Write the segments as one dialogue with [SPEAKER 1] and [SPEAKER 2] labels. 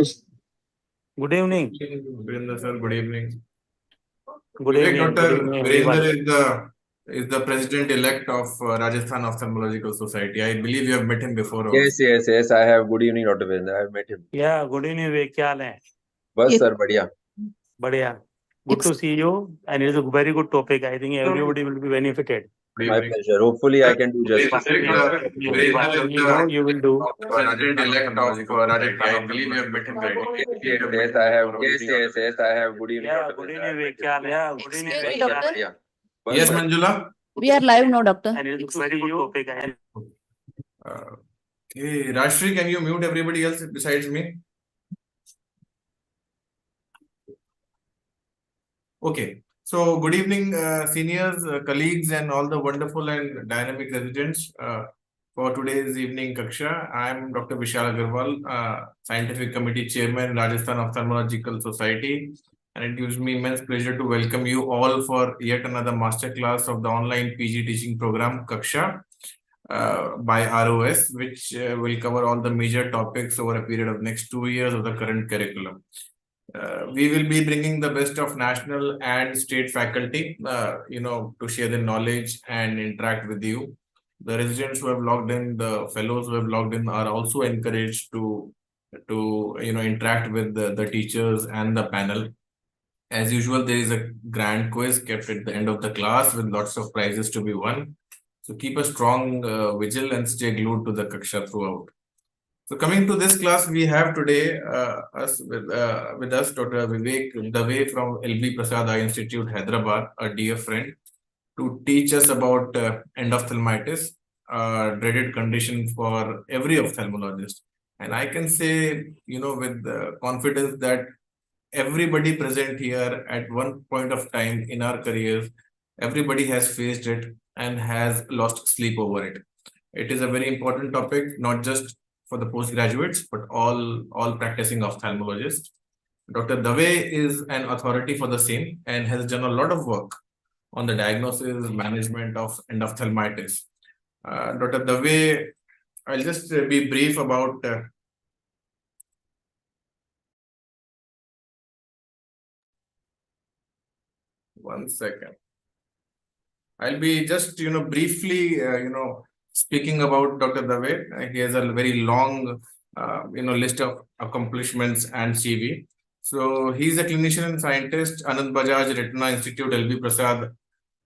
[SPEAKER 1] Yes.
[SPEAKER 2] Good evening.
[SPEAKER 3] Virendra sir, good evening.
[SPEAKER 2] Good
[SPEAKER 3] Vivek,
[SPEAKER 2] evening.
[SPEAKER 3] Dr.
[SPEAKER 2] Good evening,
[SPEAKER 3] Virendra
[SPEAKER 2] everyone.
[SPEAKER 3] is the president-elect of Rajasthan Ophthalmological Society. I believe you have met him before
[SPEAKER 1] Yes,
[SPEAKER 3] also.
[SPEAKER 1] yes, yes. I have. Good evening, Dr. Virendra. I have met him.
[SPEAKER 2] Yeah, good evening, Vivek. क्या हाल है?
[SPEAKER 1] बस
[SPEAKER 4] Yes.
[SPEAKER 1] Sir बढ़िया.
[SPEAKER 2] बढ़िया. Good to see you. And it is a very good topic. I think everybody will be benefited.
[SPEAKER 3] Good
[SPEAKER 1] My
[SPEAKER 3] evening.
[SPEAKER 1] pleasure. Hopefully, I can do justice.
[SPEAKER 3] Virendra
[SPEAKER 2] You will do.
[SPEAKER 3] president-elect of Rajasthan. I believe you have met him already.
[SPEAKER 1] Yes, yes, I have. Yes, yes, yes, I have. Good evening,
[SPEAKER 2] Yeah,
[SPEAKER 1] Dr.
[SPEAKER 2] good
[SPEAKER 1] Virendra.
[SPEAKER 2] evening, Vivek. क्या हाल है? Good evening,
[SPEAKER 4] Excuse me,
[SPEAKER 2] Vivek.
[SPEAKER 4] doctor.
[SPEAKER 1] बढ़िया. बस
[SPEAKER 3] Yes,
[SPEAKER 1] बढ़िया.
[SPEAKER 3] Manjula.
[SPEAKER 4] We are live now, doctor.
[SPEAKER 2] And it is a very good topic.
[SPEAKER 3] Hey, Rashri, can you mute everybody else besides me? Okay. So, good evening, seniors, colleagues, and all the wonderful and dynamic residents. For today's evening Kaksha, I am Dr. Vishal Agarwal, Scientific Committee Chairman, Rajasthan Ophthalmological Society, and it gives me immense pleasure to welcome you all for yet another masterclass of the online PG teaching program Kaksha by ROS, which will cover all the major topics over a period of next 2 years of the current curriculum. We will be bringing the best of national and state faculty, to share their knowledge and interact with you. The residents who have logged in, the fellows who have logged in are also encouraged to interact with the teachers and the panel. As usual, there is a grand quiz kept at the end of the class with lots of prizes to be won. So keep a strong vigil and stay glued to the Kaksha throughout. So coming to this class, we have today with us Dr. Vivek Dave from LB Prasad Eye Institute, Hyderabad, a dear friend, to teach us about endophthalmitis, a dreaded condition for every ophthalmologist. And I can say, with confidence that everybody present here at one point of time in our careers, everybody has faced it and has lost sleep over it. It is a very important topic, not just for the postgraduates, but all practicing ophthalmologists. Dr. Dave is an authority for the same and has done a lot of work on the diagnosis, management of endophthalmitis. Dr. Dave, I'll just be brief about one second. I'll be just, briefly, speaking about Dr. Dave. He has a very long, list of accomplishments and CV. So he's a clinician and scientist, Anand Bajaj Retina Institute, LB Prasad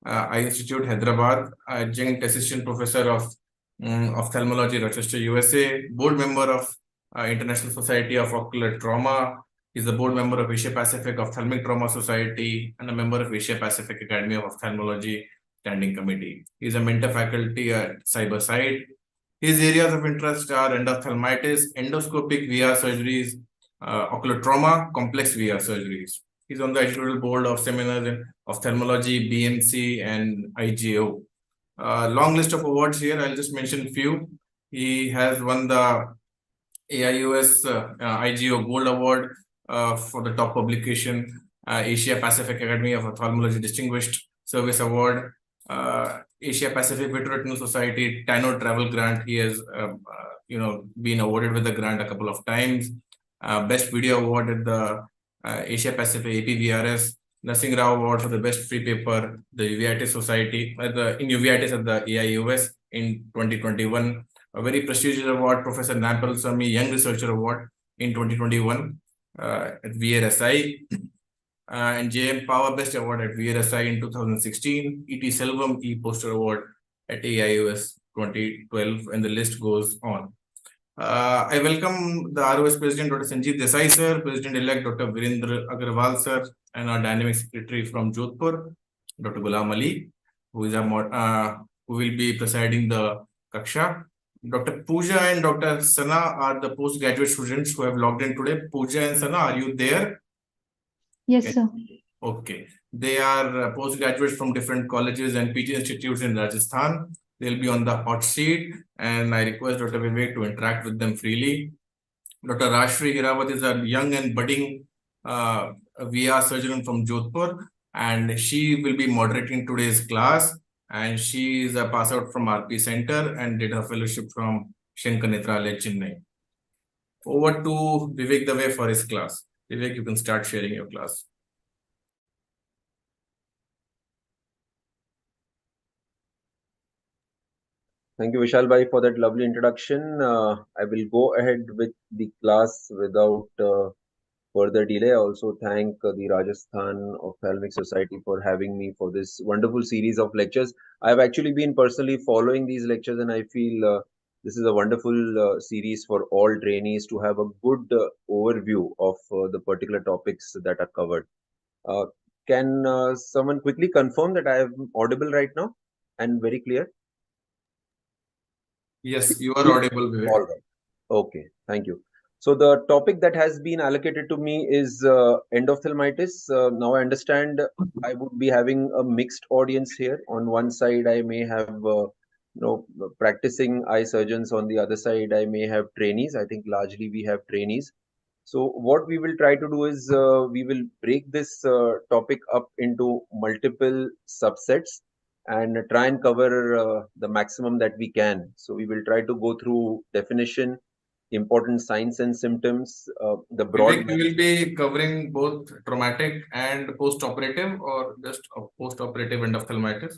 [SPEAKER 3] Eye Institute, Hyderabad, adjunct assistant professor of ophthalmology, Rochester, USA, board member of International Society of Ocular Trauma. He's a board member of Asia Pacific Ophthalmic Trauma Society and a member of Asia Pacific Academy of Ophthalmology Standing Committee. He's a mentor faculty at CyberSide. His areas of interest are endophthalmitis, endoscopic VR surgeries, ocular trauma, complex VR surgeries. He's on the editorial board of seminars in ophthalmology, BMC, and IGO. Long list of awards here. I'll just mention a few. He has won the AIOS IGO Gold Award for the top publication, Asia Pacific Academy of Ophthalmology Distinguished Service Award, Asia Pacific Veterinary Society Tano Travel Grant. He has, been awarded with the grant a couple of times. Best Video Award at the Asia Pacific APVRS. Nursing Rao Award for the best free paper, the Uveitis Society, in Uveitis at the AIOS in 2021. A very prestigious award, Professor Nampal Swami Young Researcher Award in 2021 at VRSI. And JM Power Best Award at VRSI in 2016, ET Selvam E-Poster Award at AIOS 2012, and the list goes on. I welcome the ROS President, Dr. Sanjeev Desai, sir, President-elect Dr. Virendra Agarwal, sir, and our Dynamic Secretary from Jodhpur, Dr. Ghulam Ali, who will be presiding the Kaksha. Dr. Pooja and Dr. Sana are the postgraduate students who have logged in today. Pooja and Sana, are you there?
[SPEAKER 5] Yes, sir.
[SPEAKER 3] Okay. They are postgraduates from different colleges and PG institutes in Rajasthan. They'll be on the hot seat, and I request Dr. Vivek to interact with them freely. Dr. Rashri Hirawat is a young and budding VR surgeon from Jodhpur, and she will be moderating today's class. And she is a pass out from RP Center and did her fellowship from Shankar Netralaya, Chennai. over to Vivek Dave for his class. Vivek, you can start sharing your class.
[SPEAKER 1] Thank you, Vishal Bhai, for that lovely introduction. I will go ahead with the class without further delay. I also thank the Rajasthan Ophthalmic Society for having me for this wonderful series of lectures. I've actually been personally following these lectures, and I feel this is a wonderful series for all trainees to have a good overview of the particular topics that are covered. Uh, can someone quickly confirm that I am audible right now and very clear?
[SPEAKER 3] Yes, you are audible, Vivek.
[SPEAKER 1] All right. Okay, thank you. So the topic that has been allocated to me is endophthalmitis. Now I understand I would be having a mixed audience here. On one side, I may have practicing eye surgeons. On the other side, I may have trainees. I think largely we have trainees. So what we will try to do is we will break this topic up into multiple subsets and try and cover the maximum that we can. So we will try to go through definition, important signs and symptoms, the broad.
[SPEAKER 3] Vivek, you will be covering both traumatic and post-operative, or just post-operative endophthalmitis?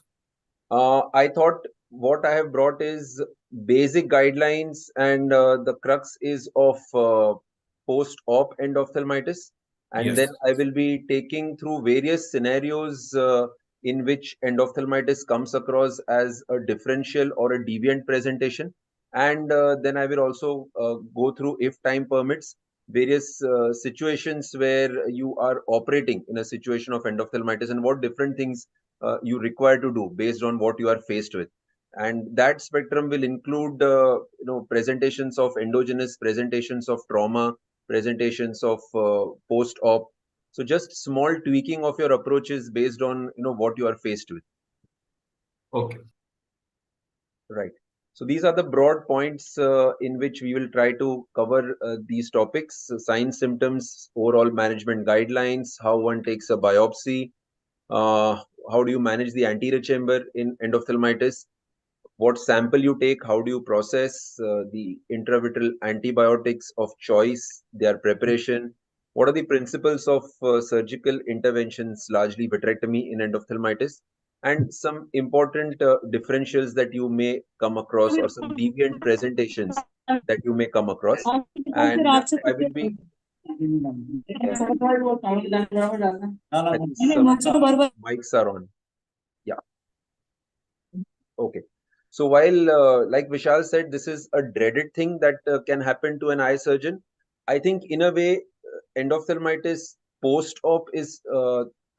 [SPEAKER 1] I thought what I have brought is basic guidelines, and the crux is of post-op endophthalmitis. And then
[SPEAKER 3] Yes.
[SPEAKER 1] I will be taking through various scenarios in which endophthalmitis comes across as a differential or a deviant presentation. And then I will also go through, if time permits, various situations where you are operating in a situation of endophthalmitis and what different things you require to do based on what you are faced with. And that spectrum will include presentations of endogenous, presentations of trauma, presentations of post-op. So just small tweaking of your approaches based on what you are faced with.
[SPEAKER 3] Okay.
[SPEAKER 1] Right. So these are the broad points in which we will try to cover these topics: signs, symptoms, overall management guidelines, how one takes a biopsy, uh, how do you manage the anterior chamber in endophthalmitis, what sample you take, how do you process the intravitreal antibiotics of choice, their preparation, what are the principles of surgical interventions, largely vitrectomy in endophthalmitis, and some important differentials that you may come across or some deviant presentations that you may come across. And I will be, I think some mics are on. Yeah. Okay. So while, like Vishal said, this is a dreaded thing that can happen to an eye surgeon, I think in a way, endophthalmitis post-op is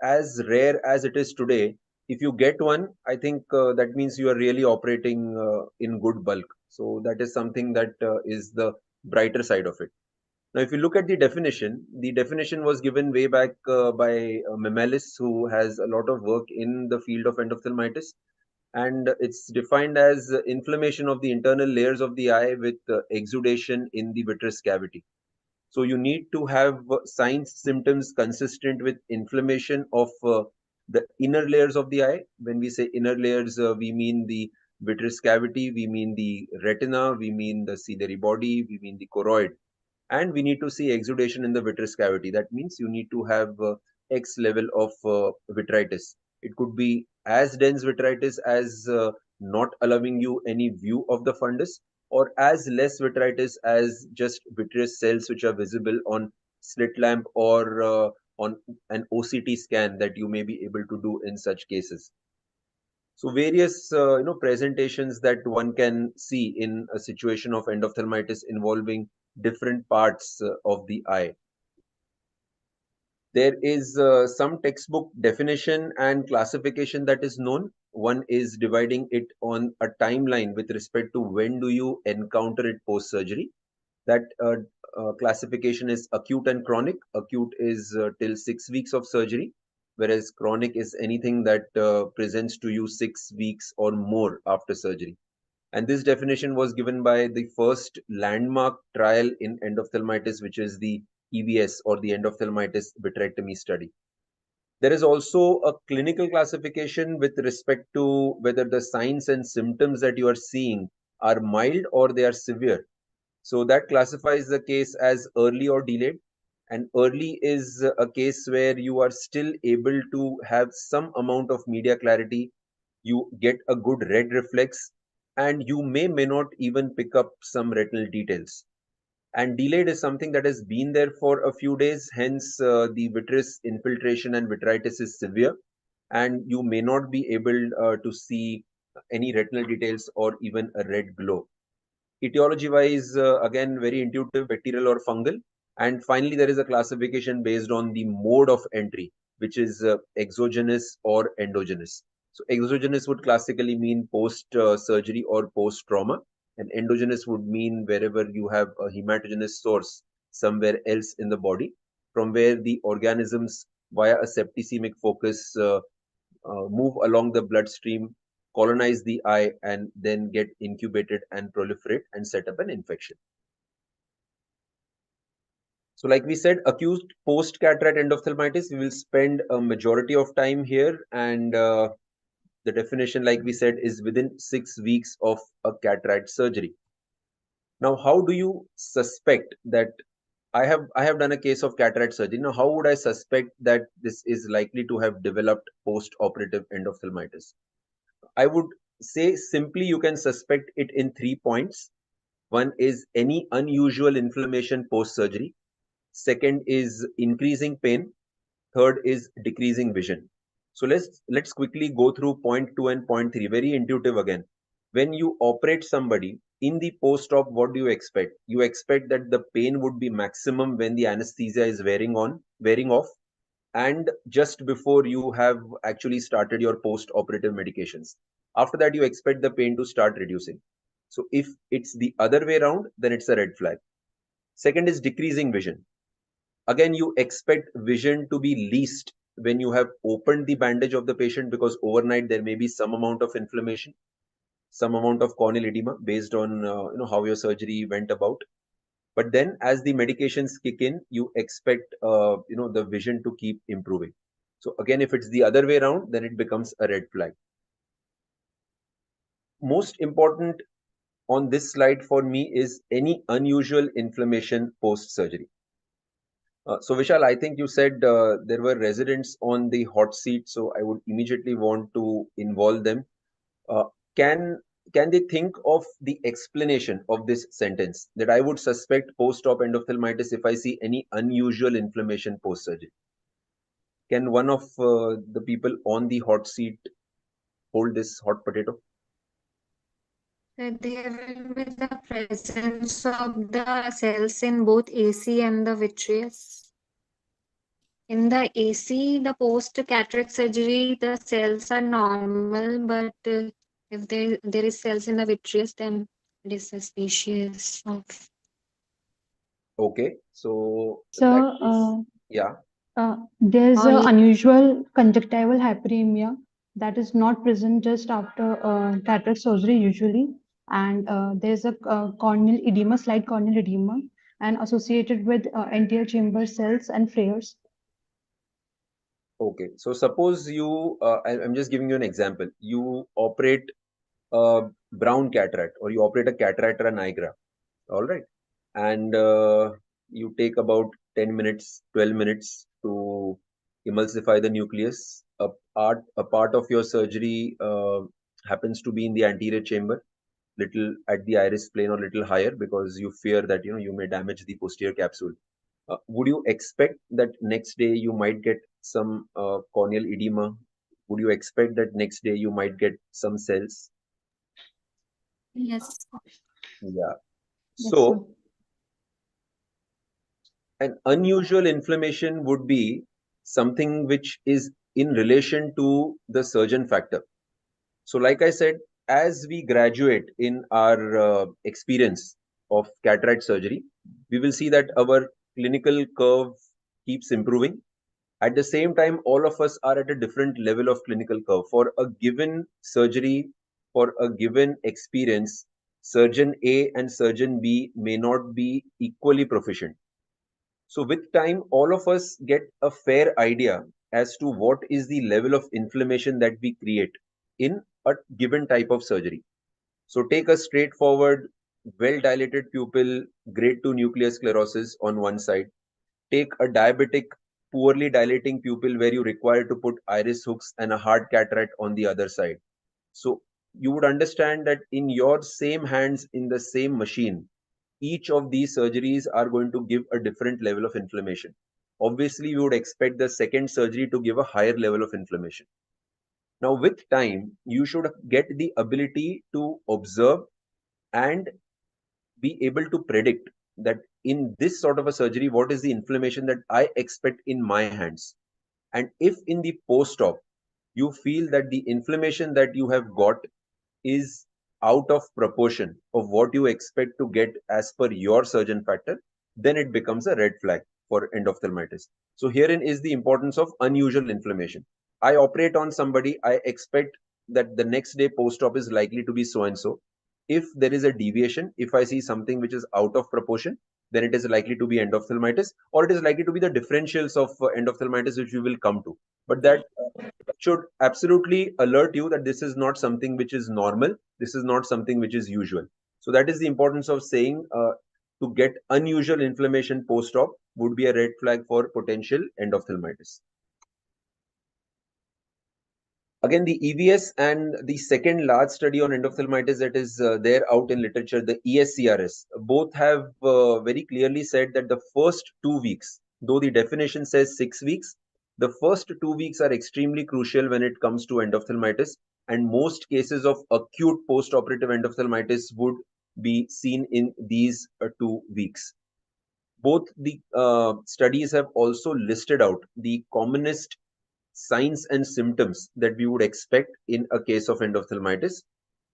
[SPEAKER 1] as rare as it is today. If you get one, I think that means you are really operating in good bulk. So that is something that is the brighter side of it. Now, if you look at the definition was given way back by Memelis, who has a lot of work in the field of endophthalmitis, and it's defined as inflammation of the internal layers of the eye with exudation in the vitreous cavity. So you need to have signs, symptoms consistent with inflammation of the inner layers of the eye. When we say inner layers, we mean the vitreous cavity, we mean the retina, we mean the ciliary body, we mean the choroid, and we need to see exudation in the vitreous cavity. That means you need to have X level of vitritis. It could be as dense vitritis as not allowing you any view of the fundus, or as less vitritis as just vitreous cells which are visible on slit lamp or on an OCT scan that you may be able to do in such cases. So various presentations that one can see in a situation of endophthalmitis involving different parts of the eye. There is some textbook definition and classification that is known. One is dividing it on a timeline with respect to when do you encounter it post surgery. That classification is acute and chronic. Acute is till 6 weeks of surgery, whereas chronic is anything that presents to you 6 weeks or more after surgery. And this definition was given by the first landmark trial in endophthalmitis, which is the EVS, or the endophthalmitis vitrectomy study. There is also a clinical classification with respect to whether the signs and symptoms that you are seeing are mild or they are severe. So that classifies the case as early or delayed. And early is a case where you are still able to have some amount of media clarity. You get a good red reflex, and you may not even pick up some retinal details. And delayed is something that has been there for a few days, hence the vitreous infiltration and vitritis is severe, and you may not be able to see any retinal details or even a red glow. Etiology wise, again, very intuitive, bacterial or fungal. And finally, there is a classification based on the mode of entry, which is exogenous or endogenous. So exogenous would classically mean post surgery or post trauma, and endogenous would mean wherever you have a hematogenous source somewhere else in the body, from where the organisms via a septicemic focus move along the bloodstream, colonize the eye, and then get incubated and proliferate and set up an infection. So like we said, acute post-cataract endophthalmitis, we will spend a majority of time here, and the definition, like we said, is within 6 weeks of a cataract surgery. Now, how do you suspect that I have done a case of cataract surgery? Now, how would I suspect that this is likely to have developed post-operative endophthalmitis? I would say simply you can suspect it in 3 points. One is any unusual inflammation post-surgery. Second is increasing pain. Third is decreasing vision. So let's quickly go through point 2 and point 3. Very intuitive again. When you operate somebody in the post-op, what do you expect? You expect that the pain would be maximum when the anesthesia is wearing off, and just before you have actually started your post-operative medications. After that, you expect the pain to start reducing. So if it's the other way around, then it's a red flag. Second is decreasing vision. Again, you expect vision to be least when you have opened the bandage of the patient, because overnight there may be some amount of inflammation, some amount of corneal edema based on how your surgery went about. But then as the medications kick in, you expect the vision to keep improving. So again, if it's the other way around, then it becomes a red flag. Most important on this slide for me is any unusual inflammation post surgery. So Vishal, I think you said there were residents on the hot seat, so I would immediately want to involve them. Uh, can can they think of the explanation of this sentence that I would suspect post-op endophthalmitis if I see any unusual inflammation post-surgery? Can one of the people on the hot seat hold this hot potato?
[SPEAKER 4] There will be the presence of the cells in both AC and the vitreous. In the AC, the post-cataract surgery, the cells are normal, but if there is cells in the vitreous, then it is suspicious of.
[SPEAKER 1] Okay, so
[SPEAKER 5] So,
[SPEAKER 1] that is, yeah.
[SPEAKER 5] there's
[SPEAKER 4] Oh,
[SPEAKER 5] a
[SPEAKER 4] yeah.
[SPEAKER 5] unusual conjunctival hyperemia that is not present just after cataract surgery usually, and there's a corneal edema, slight corneal edema, and associated with anterior chamber cells and flares.
[SPEAKER 1] Okay, so suppose I'm just giving you an example. You operate a brown cataract, or you operate a cataract or a nigra, all right? And you take about 10 minutes, 12 minutes to emulsify the nucleus. A part of your surgery happens to be in the anterior chamber, little at the iris plane or little higher, because you fear that you may damage the posterior capsule. Would you expect that next day you might get some corneal edema? Would you expect that next day you might get some cells?
[SPEAKER 4] Yes.
[SPEAKER 1] Yeah.
[SPEAKER 5] Yes, sir.
[SPEAKER 1] So an unusual inflammation would be something which is in relation to the surgeon factor. So like I said, as we graduate in our experience of cataract surgery, we will see that our clinical curve keeps improving. At the same time, all of us are at a different level of clinical curve. For a given surgery, for a given experience, surgeon A and surgeon B may not be equally proficient. So with time, all of us get a fair idea as to what is the level of inflammation that we create in a given type of surgery. So take a straightforward well dilated pupil, grade 2 nuclear sclerosis on one side. Take a diabetic, poorly dilating pupil where you require to put iris hooks and a hard cataract on the other side. So you would understand that in your same hands, in the same machine, each of these surgeries are going to give a different level of inflammation. Obviously, we would expect the second surgery to give a higher level of inflammation. Now, with time, you should get the ability to observe and be able to predict that in this sort of a surgery, what is the inflammation that I expect in my hands. And if in the post-op, you feel that the inflammation that you have got is out of proportion of what you expect to get as per your surgeon factor, then it becomes a red flag for endophthalmitis. So herein is the importance of unusual inflammation. I operate on somebody, I expect that the next day post-op is likely to be so and so. If there is a deviation, if I see something which is out of proportion, then it is likely to be endophthalmitis, or it is likely to be the differentials of endophthalmitis, which we will come to. But that should absolutely alert you that this is not something which is normal. This is not something which is usual. So that is the importance of saying to get unusual inflammation post-op would be a red flag for potential endophthalmitis. Again, the EVS and the second large study on endophthalmitis that is there out in literature, the ESCRS, both have very clearly said that the first 2 weeks, though the definition says 6 weeks, the first 2 weeks are extremely crucial when it comes to endophthalmitis, and most cases of acute post-operative endophthalmitis would be seen in these 2 weeks. Both the studies have also listed out the commonest signs and symptoms that we would expect in a case of endophthalmitis.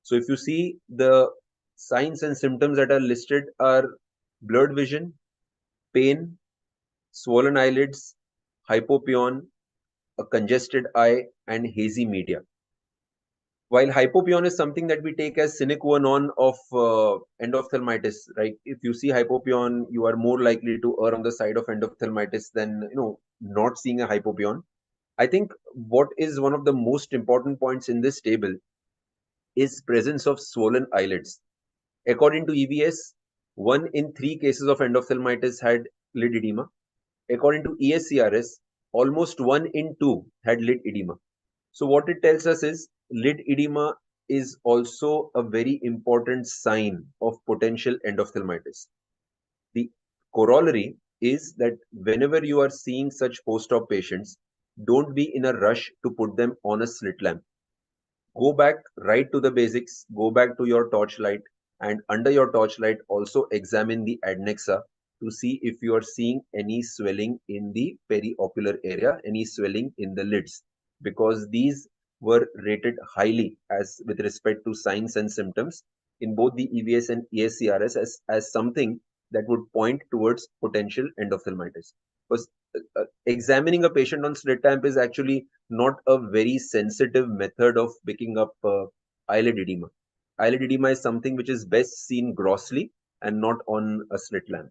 [SPEAKER 1] So if you see, the signs and symptoms that are listed are blurred vision, pain, swollen eyelids, hypopyon, a congested eye, and hazy media. While hypopyon is something that we take as sine qua non of endophthalmitis, right? If you see hypopyon, you are more likely to err on the side of endophthalmitis than not seeing a hypopyon. I think what is one of the most important points in this table is presence of swollen eyelids. According to EVS, 1 in 3 cases of endophthalmitis had lid edema. According to ESCRS, almost 1 in 2 had lid edema. So what it tells us is lid edema is also a very important sign of potential endophthalmitis. The corollary is that whenever you are seeing such post-op patients, don't be in a rush to put them on a slit lamp. Go back right to the basics, go back to your torchlight, and under your torchlight also examine the adnexa to see if you are seeing any swelling in the periocular area, any swelling in the lids, because these were rated highly as with respect to signs and symptoms in both the EVS and ESCRS as something that would point towards potential endophthalmitis. Because examining a patient on slit lamp is actually not a very sensitive method of picking up eyelid edema. Eyelid edema is something which is best seen grossly and not on a slit lamp.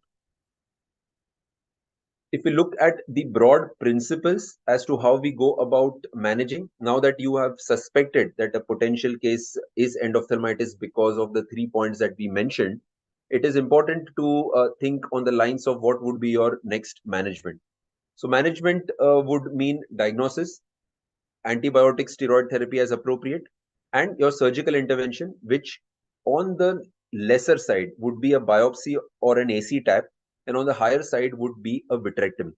[SPEAKER 1] If we look at the broad principles as to how we go about managing, now that you have suspected that a potential case is endophthalmitis because of the 3 points that we mentioned, it is important to think on the lines of what would be your next management. So management would mean diagnosis, antibiotic steroid therapy as appropriate, and your surgical intervention, which on the lesser side would be a biopsy or an AC tap, and on the higher side would be a vitrectomy.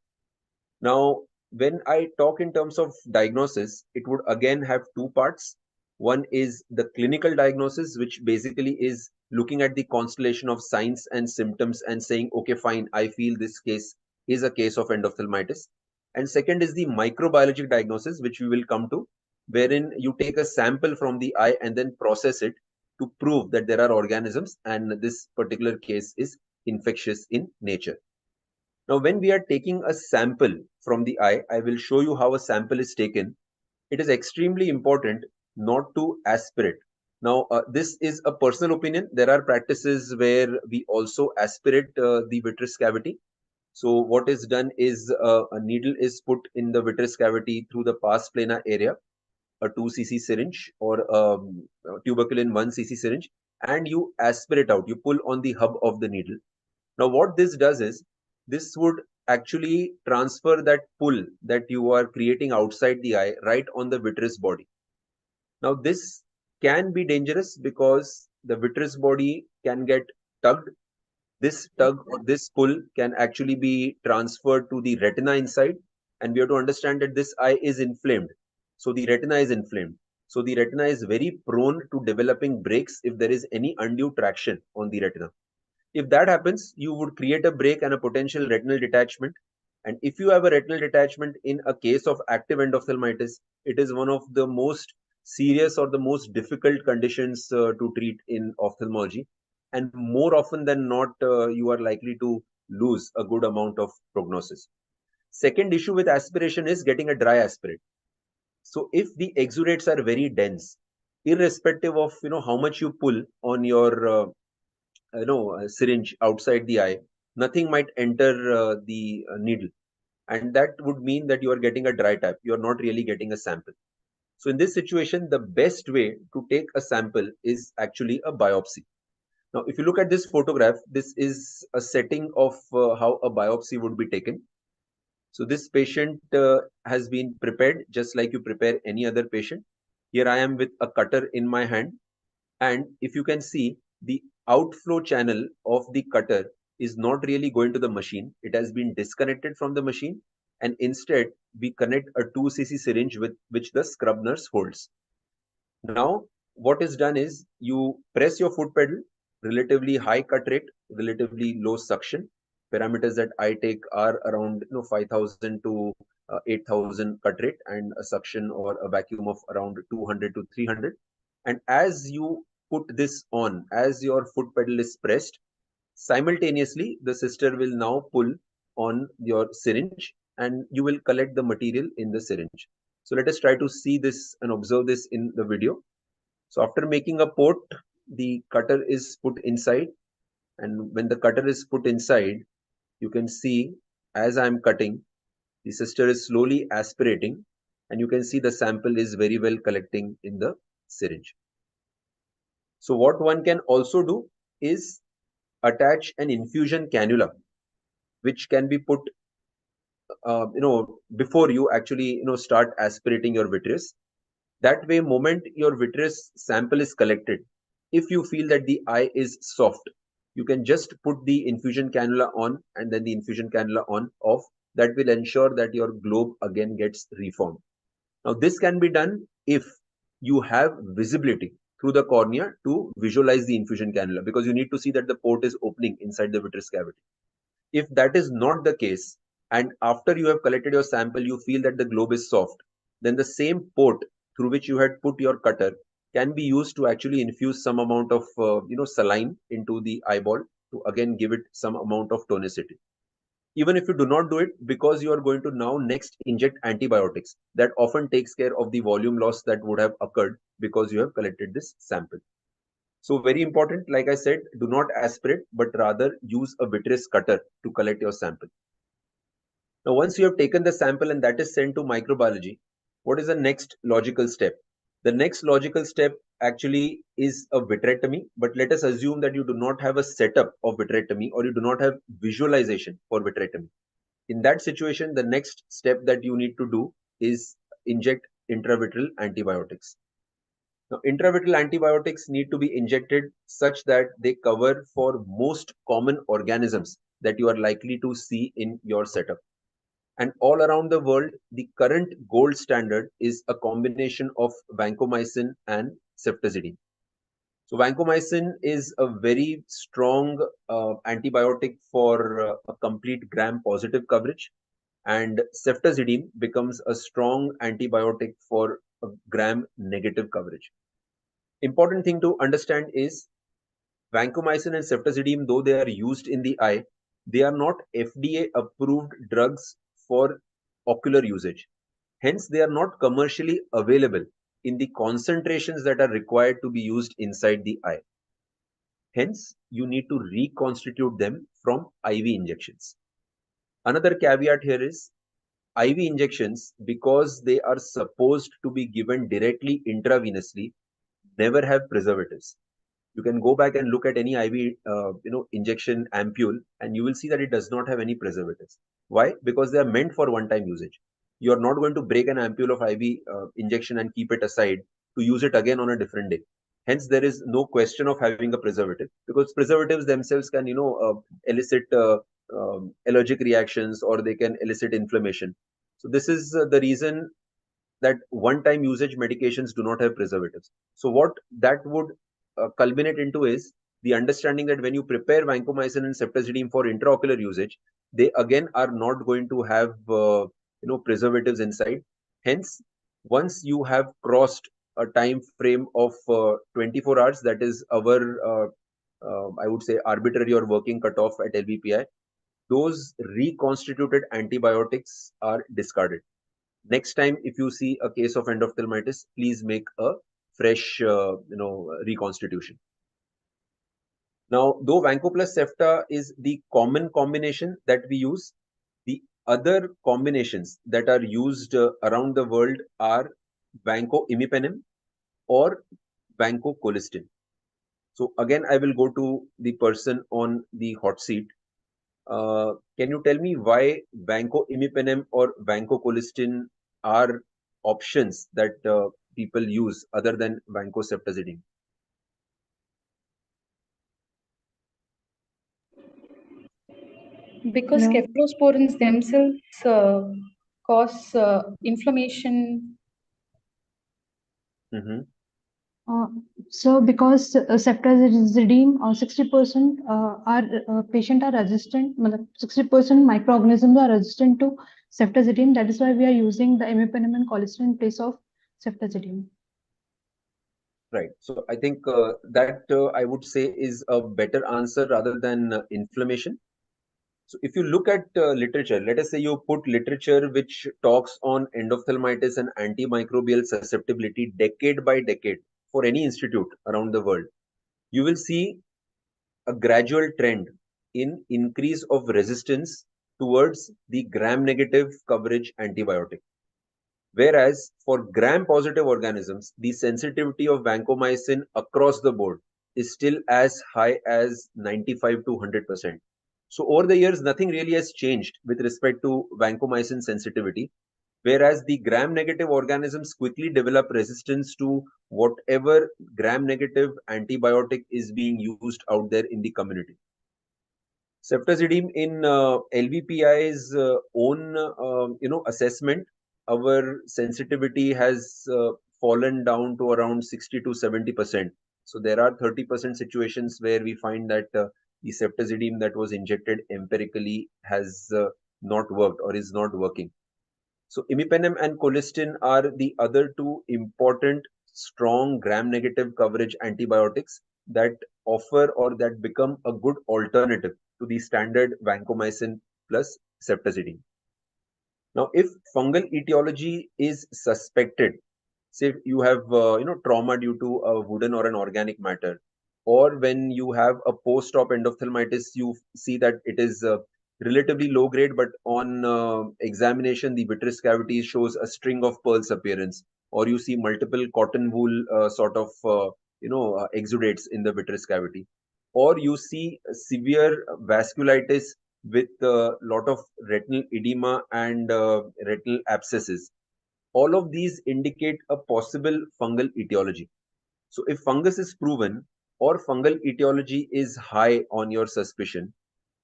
[SPEAKER 1] Now, when I talk in terms of diagnosis, it would again have 2 parts. One is the clinical diagnosis, which basically is looking at the constellation of signs and symptoms and saying, okay, fine, I feel this case is a case of endophthalmitis. And second is the microbiologic diagnosis, which we will come to, wherein you take a sample from the eye and then process it to prove that there are organisms and this particular case is infectious in nature. Now, when we are taking a sample from the eye, I will show you how a sample is taken. It is extremely important not to aspirate. Now, this is a personal opinion. There are practices where we also aspirate the vitreous cavity. So what is done is a needle is put in the vitreous cavity through the pars plana area, a 2 cc syringe or tuberculin 1 cc syringe, and you aspirate out, you pull on the hub of the needle. Now, what this does is, this would actually transfer that pull that you are creating outside the eye right on the vitreous body. Now, this can be dangerous because the vitreous body can get tugged. This tug or this pull can actually be transferred to the retina inside, and we have to understand that this eye is inflamed. So the retina is inflamed. So the retina is very prone to developing breaks if there is any undue traction on the retina. If that happens, you would create a break and a potential retinal detachment. And if you have a retinal detachment in a case of active endophthalmitis, it is one of the most serious or the most difficult conditions to treat in ophthalmology. And more often than not, you are likely to lose a good amount of prognosis. Second issue with aspiration is getting a dry aspirate. So if the exudates are very dense, irrespective of how much you pull on your syringe outside the eye, nothing might enter the needle, and that would mean that you are getting a dry tap. You are not really getting a sample. So in this situation, the best way to take a sample is actually a biopsy. Now, if you look at this photograph, this is a setting of how a biopsy would be taken. So this patient has been prepared just like you prepare any other patient. Here I am with a cutter in my hand, and if you can see, the outflow channel of the cutter is not really going to the machine. It has been disconnected from the machine, and instead we connect a 2 cc syringe with which the scrub nurse holds. Now, what is done is you press your foot pedal, relatively high cut rate, relatively low suction. Parameters that I take are around 5,000 to 8,000 cut rate, and a suction or a vacuum of around 200 to 300. And as you put this on, as your foot pedal is pressed, simultaneously the sister will now pull on your syringe and you will collect the material in the syringe. So let us try to see this and observe this in the video. So after making a port, the cutter is put inside, and when the cutter is put inside, you can see as I am cutting, the sister is slowly aspirating, and you can see the sample is very well collecting in the syringe. So what one can also do is attach an infusion cannula, which can be put before you actually start aspirating your vitreous. That way, moment your vitreous sample is collected, if you feel that the eye is soft, you can just put the infusion cannula on and then the infusion cannula on off. That will ensure that your globe again gets reformed. Now, this can be done if you have visibility through the cornea to visualize the infusion cannula, because you need to see that the port is opening inside the vitreous cavity. If that is not the case, and after you have collected your sample, you feel that the globe is soft, then the same port through which you had put your cutter can be used to actually infuse some amount of saline into the eyeball to again give it some amount of tonicity. Even if you do not do it, because you are going to now next inject antibiotics, that often takes care of the volume loss that would have occurred because you have collected this sample. So very important, like I said, do not aspirate, but rather use a vitreous cutter to collect your sample. Now, once you have taken the sample and that is sent to microbiology, what is the next logical step? The next logical step actually is a vitrectomy, but let us assume that you do not have a setup of vitrectomy or you do not have visualization for vitrectomy. In that situation, the next step that you need to do is inject intravitreal antibiotics. Now, intravitreal antibiotics need to be injected such that they cover for most common organisms that you are likely to see in your setup. And all around the world, the current gold standard is a combination of vancomycin and ceftazidime. So vancomycin is a very strong antibiotic for a complete gram-positive coverage, and ceftazidime becomes a strong antibiotic for a gram-negative coverage. Important thing to understand is vancomycin and ceftazidime, though they are used in the eye, they are not FDA-approved drugs for ocular usage. Hence, they are not commercially available in the concentrations that are required to be used inside the eye. Hence, you need to reconstitute them from IV injections. Another caveat here is IV injections, because they are supposed to be given directly intravenously, never have preservatives. You can go back and look at any IV, injection ampule, and you will see that it does not have any preservatives. Why? Because they are meant for one-time usage. You are not going to break an ampule of IV injection and keep it aside to use it again on a different day. Hence, there is no question of having a preservative, because preservatives themselves can, elicit allergic reactions, or they can elicit inflammation. So this is the reason that one-time usage medications do not have preservatives. So what that would culminate into is the understanding that when you prepare vancomycin and ceftazidime for intraocular usage, they again are not going to have preservatives inside. Hence, once you have crossed a time frame of 24 hours, that is our I would say arbitrary or working cutoff at LVPI, those reconstituted antibiotics are discarded. Next time, if you see a case of endophthalmitis, please make a fresh, reconstitution. Now, though Vanco plus Cefta is the common combination that we use, the other combinations that are used around the world are Vanco imipenem or Vanco colistin. So again, I will go to the person on the hot seat. Can you tell me why Vanco imipenem or Vanco colistin are options that people use other than Vanco ceftazidime?
[SPEAKER 6] Because
[SPEAKER 5] No.
[SPEAKER 6] cephalosporins themselves cause inflammation.
[SPEAKER 5] So because ceftazidime 60% are patient are resistant, 60% microorganisms are resistant to ceftazidime. That is why we are using the imipenem and colistin in place of ceftazidime.
[SPEAKER 1] Right. So I think that I would say is a better answer rather than inflammation. So if you look at literature, let us say you put literature which talks on endophthalmitis and antimicrobial susceptibility decade by decade for any institute around the world, you will see a gradual trend in increase of resistance towards the gram-negative coverage antibiotic. Whereas for gram-positive organisms, the sensitivity of vancomycin across the board is still as high as 95 to 100%. So over the years, nothing really has changed with respect to vancomycin sensitivity, whereas the gram-negative organisms quickly develop resistance to whatever gram-negative antibiotic is being used out there in the community. Ceftazidime in LVPI's own, assessment, our sensitivity has fallen down to around 60 to 70%. So there are 30% situations where we find that the ceftazidime that was injected empirically has not worked or is not working. So imipenem and colistin are the other two important strong gram-negative coverage antibiotics that offer or that become a good alternative to the standard vancomycin plus ceftazidime. Now, if fungal etiology is suspected, say you have trauma due to a wooden or an organic matter, or when you have a post-op endophthalmitis, you see that it is relatively low grade, but on examination, the vitreous cavity shows a string of pearls appearance, or you see multiple cotton wool exudates in the vitreous cavity, or you see severe vasculitis with a lot of retinal edema and retinal abscesses. All of these indicate a possible fungal etiology. So if fungus is proven or fungal etiology is high on your suspicion,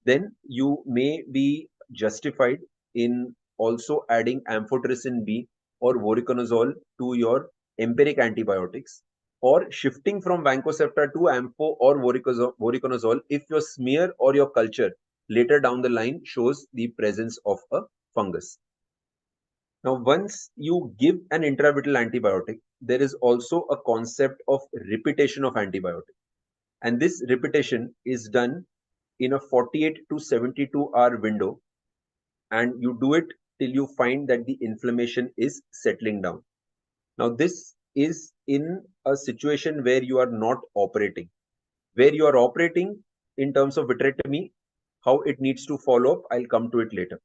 [SPEAKER 1] then you may be justified in also adding amphotericin B or voriconazole to your empiric antibiotics, or shifting from vancomycin to ampho or voriconazole if your smear or your culture later down the line shows the presence of a fungus. Now, once you give an intravitreal antibiotic, there is also a concept of repetition of antibiotic. And this repetition is done in a 48 to 72-hour window, and you do it till you find that the inflammation is settling down. Now, this is in a situation where you are not operating. Where you are operating in terms of vitrectomy, how it needs to follow up, I'll come to it later.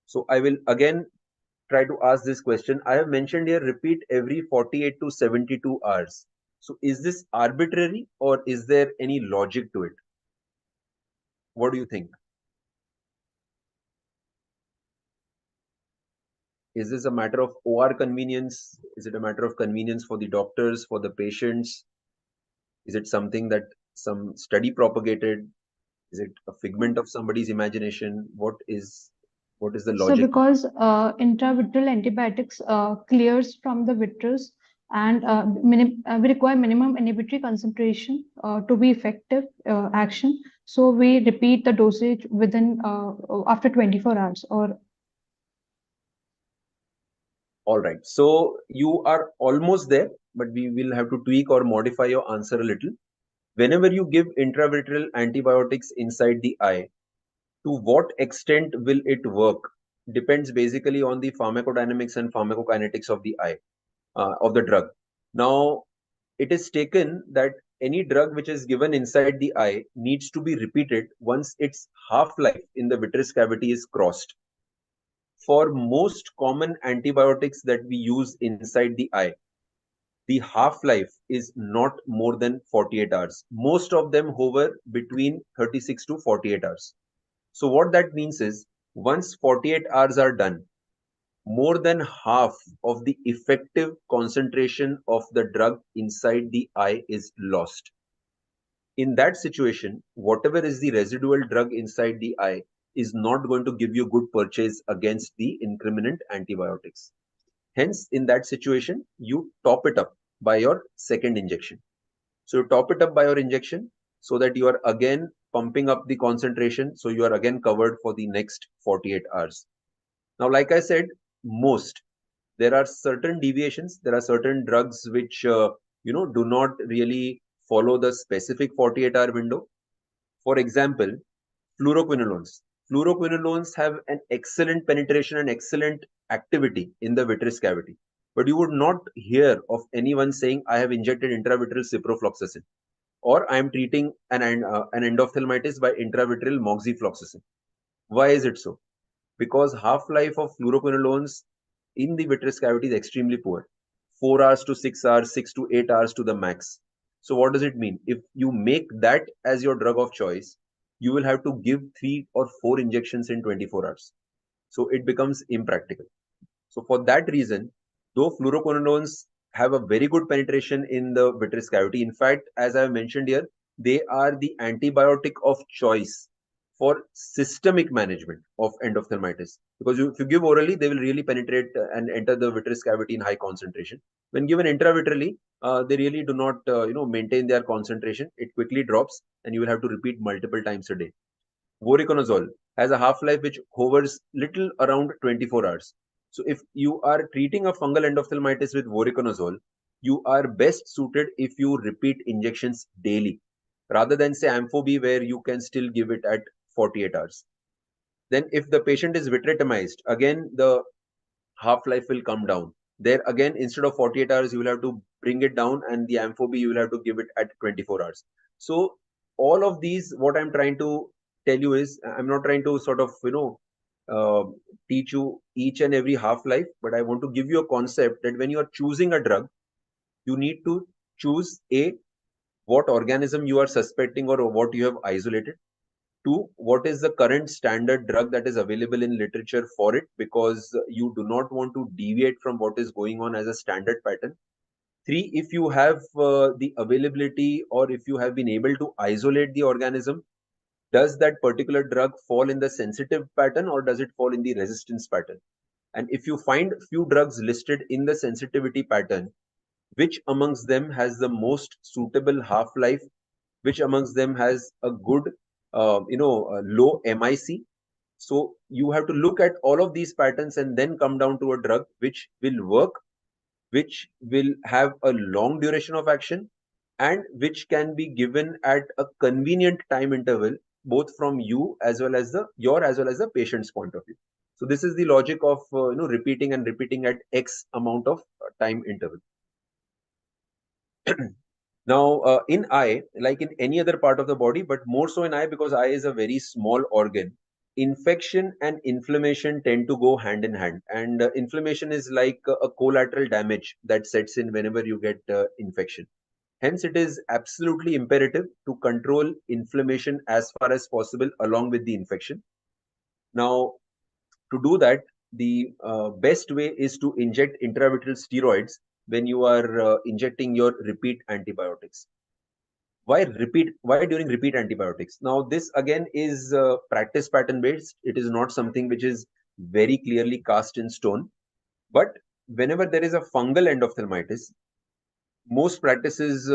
[SPEAKER 1] So I will again try to ask this question. I have mentioned here repeat every 48 to 72 hours. So is this arbitrary or is there any logic to it? What do you think? Is this a matter of OR convenience? Is it a matter of convenience for the doctors, for the patients? Is it something that some study propagated? Is it a figment of somebody's imagination? What is the
[SPEAKER 5] So
[SPEAKER 1] logic?
[SPEAKER 5] because intravitreal antibiotics clears from the vitreous and we require minimum inhibitory concentration to be effective action. So we repeat the dosage within after 24 hours or.
[SPEAKER 1] All right. So you are almost there, but we will have to tweak or modify your answer a little. Whenever you give intravitreal antibiotics inside the eye, to what extent will it work depends basically on the pharmacodynamics and pharmacokinetics of the eye, of the drug. Now, it is taken that any drug which is given inside the eye needs to be repeated once its half-life in the vitreous cavity is crossed. For most common antibiotics that we use inside the eye, the half-life is not more than 48 hours. Most of them hover between 36 to 48 hours. So what that means is, once 48 hours are done, more than half of the effective concentration of the drug inside the eye is lost. In that situation, whatever is the residual drug inside the eye is not going to give you good purchase against the incriminant antibiotics. Hence, in that situation, you top it up by your second injection. So you top it up by your injection so that you are again pumping up the concentration. So you are again covered for the next 48 hours. Now, like I said, there are certain deviations. There are certain drugs which, do not really follow the specific 48-hour window. For example, fluoroquinolones. Fluoroquinolones have an excellent penetration and excellent activity in the vitreous cavity. But you would not hear of anyone saying, I have injected intravitreal ciprofloxacin, or I am treating an endophthalmitis by intravitreal moxifloxacin. Why is it so? Because half-life of fluoroquinolones in the vitreous cavity is extremely poor. 4 hours to 6 hours, 6 to 8 hours to the max. So what does it mean? If you make that as your drug of choice, you will have to give 3 or 4 injections in 24 hours. So it becomes impractical. So for that reason, though fluoroquinolones have a very good penetration in the vitreous cavity, in fact, as I mentioned here, they are the antibiotic of choice for systemic management of endophthalmitis. Because if you give orally, they will really penetrate and enter the vitreous cavity in high concentration. When given intravitreally, they really do not, maintain their concentration. It quickly drops, and you will have to repeat multiple times a day. Voriconazole has a half-life which hovers little around 24 hours. So if you are treating a fungal endophthalmitis with voriconazole, you are best suited if you repeat injections daily, rather than say Ampho-B where you can still give it at 48 hours. Then if the patient is vitrectomized, again the half-life will come down. There again, instead of 48 hours, you will have to bring it down, and the Ampho-B you will have to give it at 24 hours. So all of these, what I'm trying to tell you is, I'm not trying to sort of, teach you each and every half-life, but I want to give you a concept that when you are choosing a drug, you need to choose what organism you are suspecting or what you have isolated. 2, what is the current standard drug that is available in literature for it, because you do not want to deviate from what is going on as a standard pattern. 3, if you have the availability or if you have been able to isolate the organism, does that particular drug fall in the sensitive pattern or does it fall in the resistance pattern? And if you find few drugs listed in the sensitivity pattern, which amongst them has the most suitable half-life, which amongst them has a good, low MIC. So you have to look at all of these patterns and then come down to a drug which will work, which will have a long duration of action, and which can be given at a convenient time interval, both from you as well as the patient's point of view. So this is the logic of repeating and repeating at X amount of time interval. Now, in eye, like in any other part of the body, but more so in eye because eye is a very small organ, infection and inflammation tend to go hand in hand. And inflammation is like a collateral damage that sets in whenever you get infection. Hence, it is absolutely imperative to control inflammation as far as possible along with the infection. Now, to do that, the best way is to inject intravitreal steroids when you are injecting your repeat antibiotics. Why repeat? Why during repeat antibiotics? Now, this again is practice pattern based. It is not something which is very clearly cast in stone. But whenever there is a fungal endophthalmitis, most practices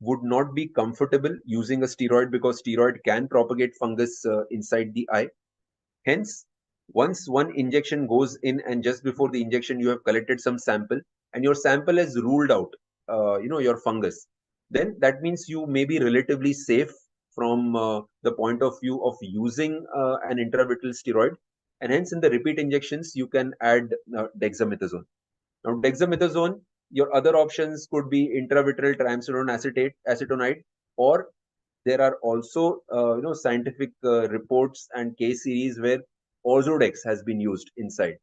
[SPEAKER 1] would not be comfortable using a steroid because steroid can propagate fungus inside the eye. Hence, once one injection goes in and just before the injection you have collected some sample and your sample has ruled out your fungus, then that means you may be relatively safe from the point of view of using an intravitreal steroid, and hence in the repeat injections you can add dexamethasone. Now, dexamethasone, your other options could be intravitreal triamcinolone acetate, acetonide, or there are also scientific reports and case series where Ozurdex has been used inside.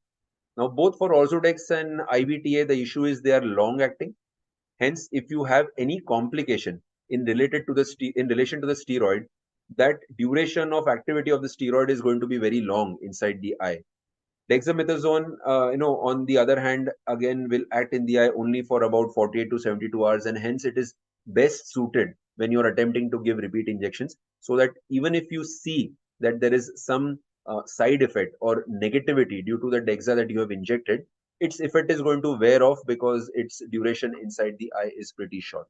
[SPEAKER 1] Now, both for Ozurdex and IVTA, the issue is they are long acting. Hence, if you have any complication in relation to the steroid, that duration of activity of the steroid is going to be very long inside the eye. Dexamethasone, on the other hand, again will act in the eye only for about 48 to 72 hours, and hence it is best suited when you are attempting to give repeat injections, so that even if you see that there is some side effect or negativity due to the dexa that you have injected, its effect is going to wear off because its duration inside the eye is pretty short.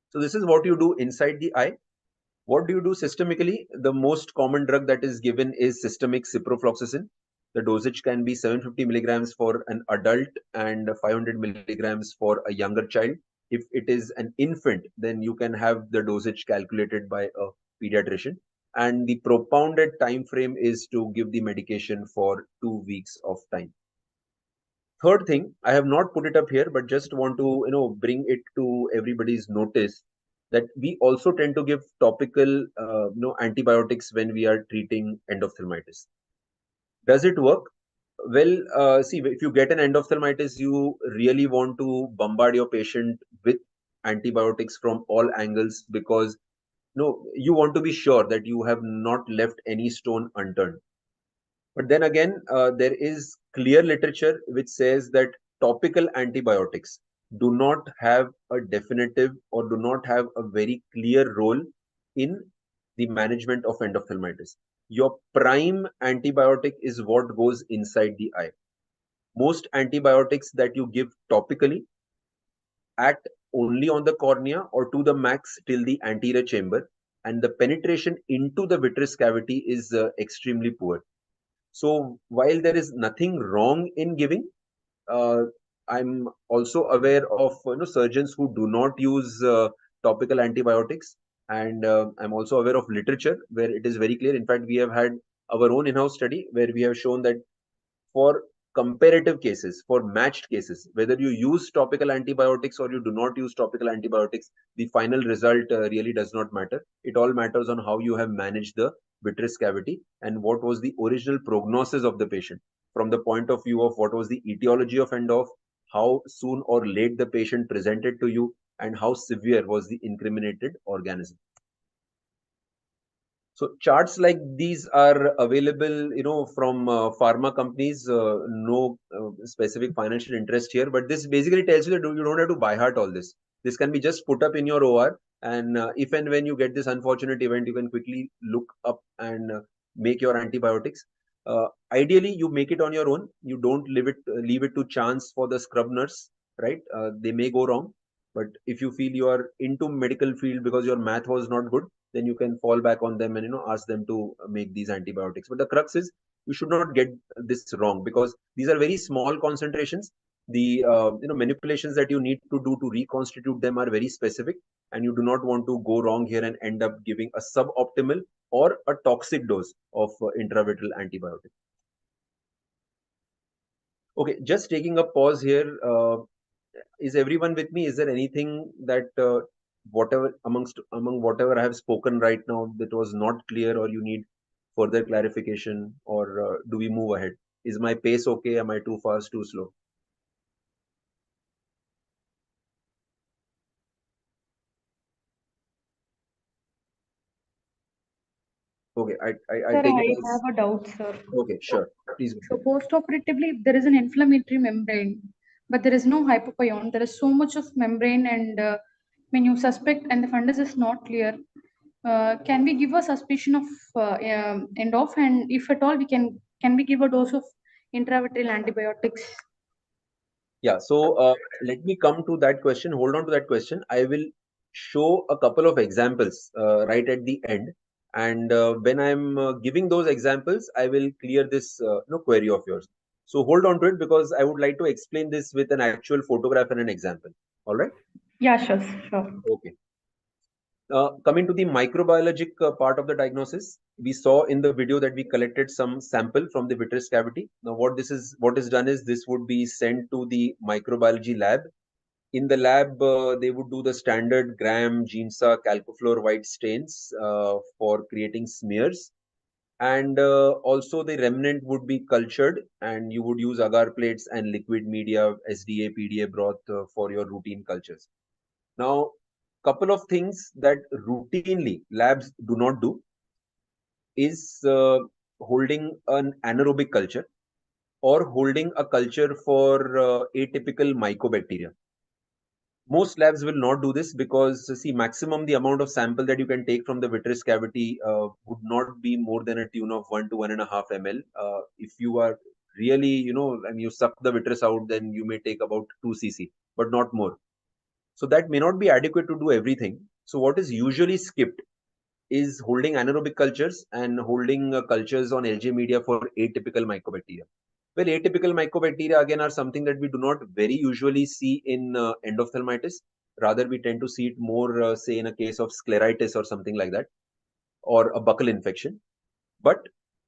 [SPEAKER 1] So this is what you do inside the eye. What do you do systemically? The most common drug that is given is systemic ciprofloxacin. The dosage can be 750 milligrams for an adult and 500 milligrams for a younger child. If it is an infant, then you can have the dosage calculated by a pediatrician. And the propounded time frame is to give the medication for 2 weeks of time. Third thing, I have not put it up here, but just want to bring it to everybody's notice that we also tend to give topical antibiotics when we are treating endophthalmitis. Does it work? Well, see, if you get an endophthalmitis, you really want to bombard your patient with antibiotics from all angles because you want to be sure that you have not left any stone unturned. But then again, there is clear literature which says that topical antibiotics do not have a definitive or do not have a very clear role in the management of endophthalmitis. Your prime antibiotic is what goes inside the eye. Most antibiotics that you give topically act only on the cornea or to the max till the anterior chamber, and the penetration into the vitreous cavity is extremely poor. So while there is nothing wrong in giving, uh, I'm also aware of surgeons who do not use topical antibiotics, and I'm also aware of literature where it is very clear. In fact, we have had our own in-house study where we have shown that for comparative cases, for matched cases, whether you use topical antibiotics or you do not use topical antibiotics, the final result really does not matter. It all matters on how you have managed the vitreous cavity and what was the original prognosis of the patient from the point of view of what was the etiology of endoph, how soon or late the patient presented to you, and how severe was the incriminated organism. So charts like these are available, from pharma companies. No specific financial interest here, but this basically tells you that you don't have to buy heart all this. This can be just put up in your OR, and if and when you get this unfortunate event, you can quickly look up and make your antibiotics. Ideally, you make it on your own. You don't leave it to chance for the scrub nurse, right? They may go wrong, but if you feel you are into medical field because your math was not good, then you can fall back on them and ask them to make these antibiotics. But the crux is you should not get this wrong because these are very small concentrations. The manipulations that you need to do to reconstitute them are very specific, and you do not want to go wrong here and end up giving a suboptimal or a toxic dose of intravitreal antibiotic. Okay, just taking a pause here. Is everyone with me? Is there anything that among whatever I have spoken right now that was not clear or you need further clarification, or do we move ahead? Is my pace okay? Am I too fast, too slow?
[SPEAKER 6] Sir,
[SPEAKER 1] take
[SPEAKER 6] I
[SPEAKER 1] it as...
[SPEAKER 6] have a doubt, sir.
[SPEAKER 1] Okay, sure. Please.
[SPEAKER 6] So post-operatively, if there is an inflammatory membrane, but there is no hypopyon, there is so much of membrane, and when you suspect and the fundus is not clear, can we give a suspicion of endoph? And if at all, can we give a dose of intravitreal antibiotics?
[SPEAKER 1] Yeah, so let me come to that question. Hold on to that question. I will show a couple of examples right at the end. And when I'm giving those examples, I will clear this query of yours. So hold on to it, because I would like to explain this with an actual photograph and an example. All right?
[SPEAKER 6] Yeah, sure.
[SPEAKER 1] Okay. Coming to the microbiologic part of the diagnosis, we saw in the video that we collected some sample from the vitreous cavity. Now, what is done is this would be sent to the microbiology lab. In the lab, they would do the standard Gram, Giemsa, calcofluor white stains for creating smears. And also the remnant would be cultured, and you would use agar plates and liquid media, SDA, PDA broth for your routine cultures. Now, couple of things that routinely labs do not do is holding an anaerobic culture or holding a culture for atypical mycobacteria. Most labs will not do this because, see, maximum the amount of sample that you can take from the vitreous cavity would not be more than a tune of 1 to 1.5 ml. If you are really, and you suck the vitreous out, then you may take about 2 cc, but not more. So that may not be adequate to do everything. So what is usually skipped is holding anaerobic cultures and holding cultures on LJ media for atypical mycobacteria. Well, atypical mycobacteria again are something that we do not very usually see in endophthalmitis. Rather, we tend to see it more, say, in a case of scleritis or something like that, or a buccal infection. But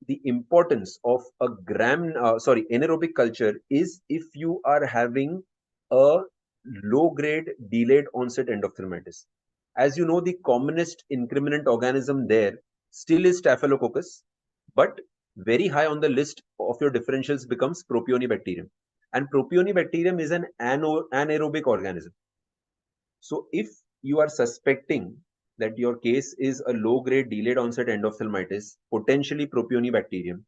[SPEAKER 1] the importance of a anaerobic culture is if you are having a low-grade delayed onset endophthalmitis. As you know, the commonest incriminant organism there still is Staphylococcus, but very high on the list of your differentials becomes Propionibacterium. And Propionibacterium is an anaerobic organism. So if you are suspecting that your case is a low-grade delayed onset endophthalmitis, potentially Propionibacterium,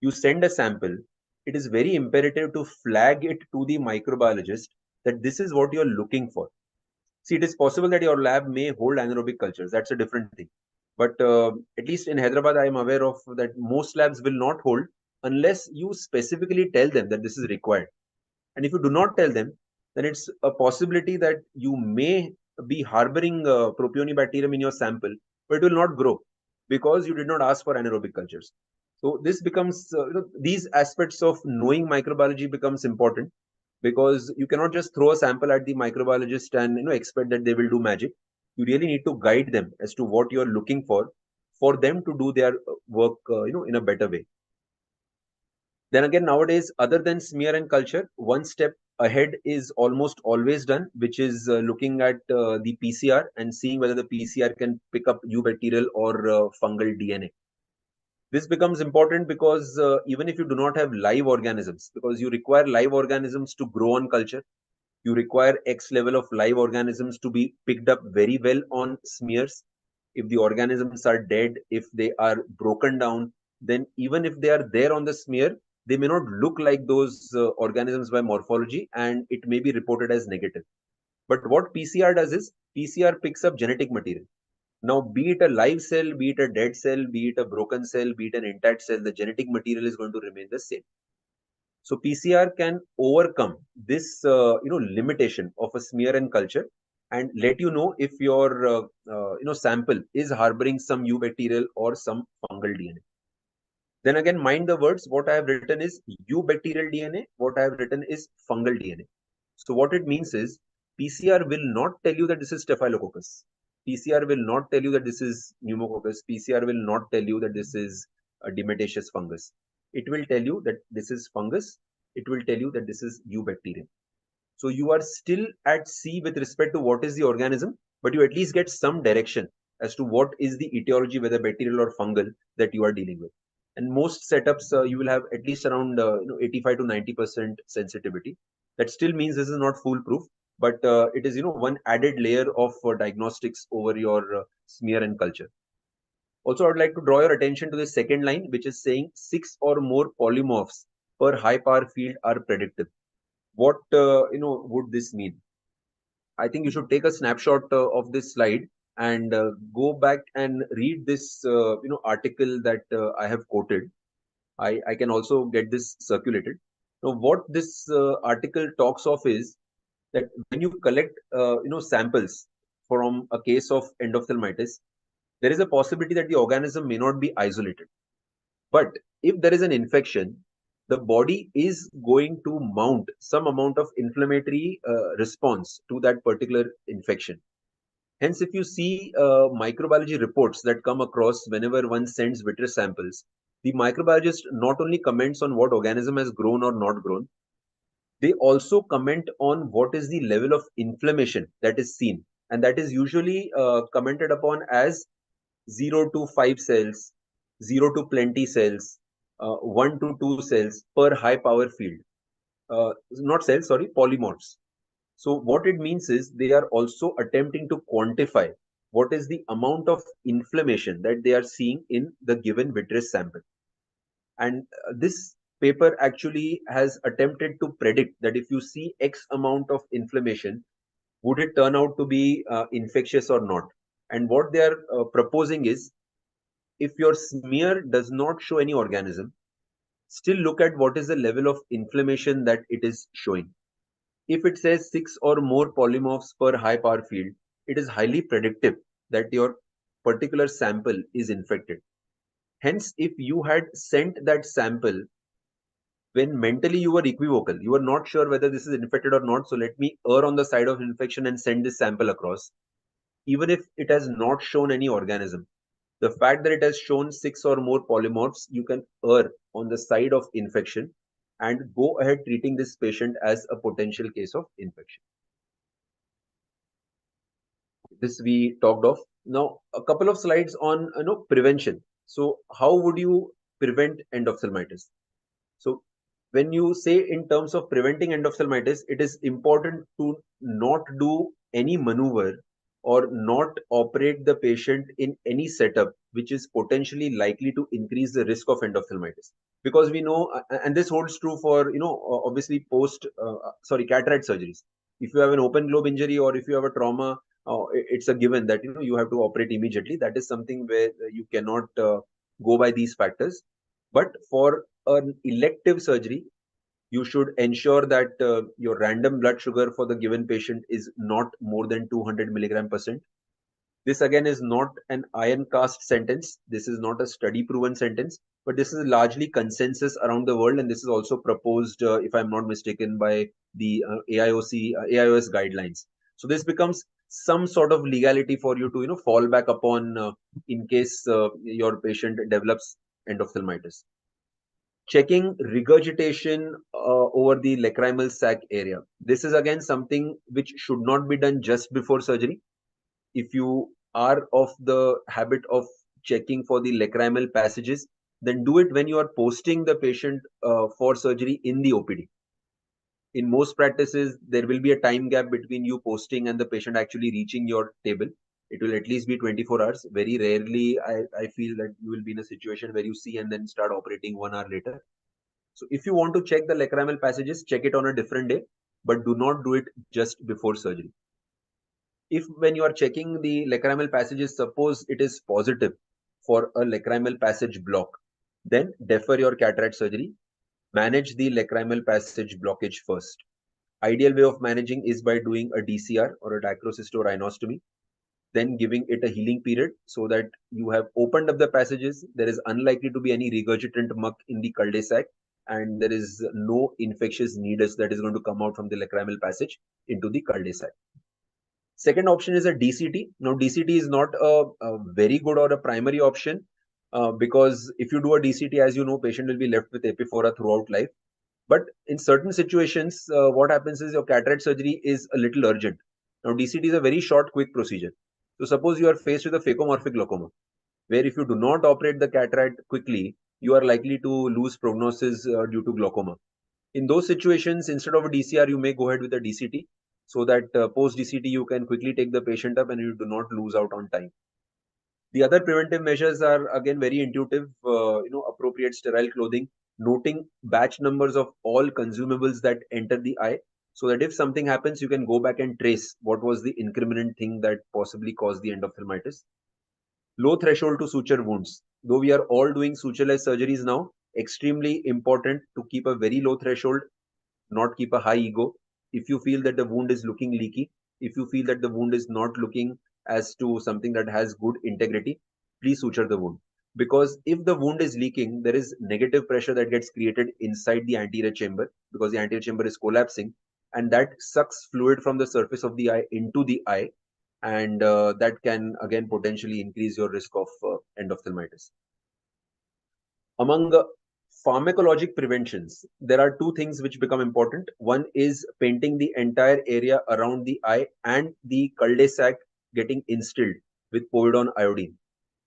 [SPEAKER 1] you send a sample. It is very imperative to flag it to the microbiologist that this is what you're looking for. See, it is possible that your lab may hold anaerobic cultures. That's a different thing. But at least in Hyderabad, I am aware of that most labs will not hold unless you specifically tell them that this is required. And if you do not tell them, then it's a possibility that you may be harboring Propionibacterium in your sample, but it will not grow because you did not ask for anaerobic cultures. So this becomes, these aspects of knowing microbiology becomes important, because you cannot just throw a sample at the microbiologist and expect that they will do magic. You really need to guide them as to what you're looking for them to do their work in a better way. Then again, nowadays, other than smear and culture, one step ahead is almost always done, which is looking at the PCR and seeing whether the PCR can pick up eubacterial or fungal DNA. This becomes important because even if you do not have live organisms, because you require live organisms to grow on culture, you require X level of live organisms to be picked up very well on smears. If the organisms are dead, if they are broken down, then even if they are there on the smear, they may not look like those organisms by morphology, and it may be reported as negative. But what PCR does is PCR picks up genetic material. Now, be it a live cell, be it a dead cell, be it a broken cell, be it an intact cell, the genetic material is going to remain the same. So PCR can overcome this, limitation of a smear and culture, and let you know if your, sample is harboring some eubacterial or some fungal DNA. Then again, mind the words. What I have written is eubacterial DNA. What I have written is fungal DNA. So what it means is PCR will not tell you that this is Staphylococcus. PCR will not tell you that this is pneumococcus. PCR will not tell you that this is a dematiaceous fungus. It will tell you that this is fungus. It will tell you that this is eubacterium. So you are still at sea with respect to what is the organism, but you at least get some direction as to what is the etiology, whether bacterial or fungal, that you are dealing with. And most setups, you will have at least around 85 to 90% sensitivity. That still means this is not foolproof, but it is one added layer of diagnostics over your smear and culture. Also, I would like to draw your attention to the second line, which is saying 6 or more polymorphs per high power field are predictive. What would this mean? I think you should take a snapshot of this slide and go back and read this article that I have quoted. I can also get this circulated. Now, what this article talks of is that when you collect samples from a case of endophthalmitis, there is a possibility that the organism may not be isolated. But if there is an infection, the body is going to mount some amount of inflammatory response to that particular infection. Hence, if you see microbiology reports that come across whenever one sends vitreous samples, the microbiologist not only comments on what organism has grown or not grown, they also comment on what is the level of inflammation that is seen. And that is usually commented upon as 0 to 5 cells, 0 to plenty cells, 1 to 2 cells per high power field. Not cells, sorry, polymorphs. So what it means is they are also attempting to quantify what is the amount of inflammation that they are seeing in the given vitreous sample. And this paper actually has attempted to predict that if you see X amount of inflammation, would it turn out to be infectious or not? And what they are proposing is, if your smear does not show any organism, still look at what is the level of inflammation that it is showing. If it says 6 or more polymorphs per high power field, it is highly predictive that your particular sample is infected. Hence, if you had sent that sample when mentally you were equivocal, you were not sure whether this is infected or not, so let me err on the side of infection and send this sample across. Even if it has not shown any organism, the fact that it has shown 6 or more polymorphs, you can err on the side of infection and go ahead treating this patient as a potential case of infection. This we talked of. Now, a couple of slides on prevention. So, how would you prevent endophthalmitis? So, when you say in terms of preventing endophthalmitis, it is important to not do any maneuver or not operate the patient in any setup which is potentially likely to increase the risk of endophthalmitis. Because we know, and this holds true for, obviously cataract surgeries. If you have an open globe injury or if you have a trauma, it's a given that, you have to operate immediately. That is something where you cannot go by these factors. But for an elective surgery, you should ensure that your random blood sugar for the given patient is not more than 200 milligram %. This again is not an iron cast sentence. This is not a study proven sentence, but this is largely consensus around the world. And this is also proposed, if I'm not mistaken, by the AIOS guidelines. So this becomes some sort of legality for you to, fall back upon in case your patient develops endophthalmitis. Checking regurgitation over the lacrimal sac area. This is again something which should not be done just before surgery. If you are of the habit of checking for the lacrimal passages, then do it when you are posting the patient for surgery in the OPD. In most practices, there will be a time gap between you posting and the patient actually reaching your table. It will at least be 24 hours. Very rarely, I feel that you will be in a situation where you see and then start operating 1 hour later. So if you want to check the lacrimal passages, check it on a different day, but do not do it just before surgery. If when you are checking the lacrimal passages, suppose it is positive for a lacrimal passage block, then defer your cataract surgery. Manage the lacrimal passage blockage first. Ideal way of managing is by doing a DCR or a dicrocystorhinostomy, then giving it a healing period so that you have opened up the passages. There is unlikely to be any regurgitant muck in the cul-de-sac, and there is no infectious nidus that is going to come out from the lacrimal passage into the cul-de-sac. Second option is a DCT. Now, DCT is not a very good or a primary option because if you do a DCT, as you know, patient will be left with epiphora throughout life. But in certain situations, what happens is your cataract surgery is a little urgent. Now, DCT is a very short, quick procedure. So suppose you are faced with a phacomorphic glaucoma, where if you do not operate the cataract quickly, you are likely to lose prognosis due to glaucoma. In those situations, instead of a DCR, you may go ahead with a DCT so that post DCT, you can quickly take the patient up and you do not lose out on time. The other preventive measures are again very intuitive, appropriate sterile clothing, noting batch numbers of all consumables that enter the eye, so that if something happens, you can go back and trace what was the incriminant thing that possibly caused the endophthalmitis. Low threshold to suture wounds. Though we are all doing sutureless surgeries now, extremely important to keep a very low threshold, not keep a high ego. If you feel that the wound is looking leaky, if you feel that the wound is not looking as to something that has good integrity, please suture the wound. Because if the wound is leaking, there is negative pressure that gets created inside the anterior chamber, because the anterior chamber is collapsing, and that sucks fluid from the surface of the eye into the eye, and that can again potentially increase your risk of endophthalmitis. Among pharmacologic preventions, there are two things which become important. One is painting the entire area around the eye and the cul-de-sac getting instilled with povidone iodine.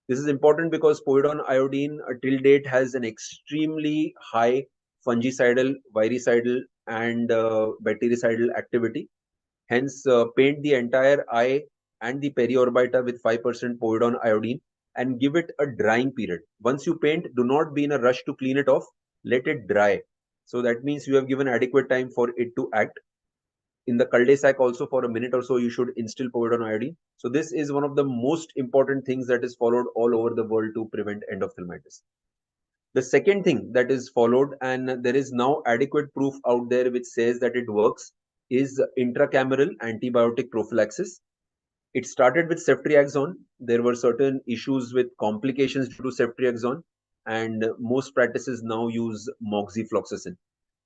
[SPEAKER 1] This is important because povidone iodine till date has an extremely high fungicidal, viricidal, and bactericidal activity. Hence, paint the entire eye and the periorbita with 5% povidone iodine and give it a drying period. Once you paint, do not be in a rush to clean it off. Let it dry. So that means you have given adequate time for it to act. In the cul-de-sac also, for a minute or so, you should instill povidone iodine. So this is one of the most important things that is followed all over the world to prevent endophthalmitis. The second thing that is followed, and there is now adequate proof out there which says that it works, is intracameral antibiotic prophylaxis. It started with ceftriaxone. There were certain issues with complications due to ceftriaxone, and most practices now use moxifloxacin.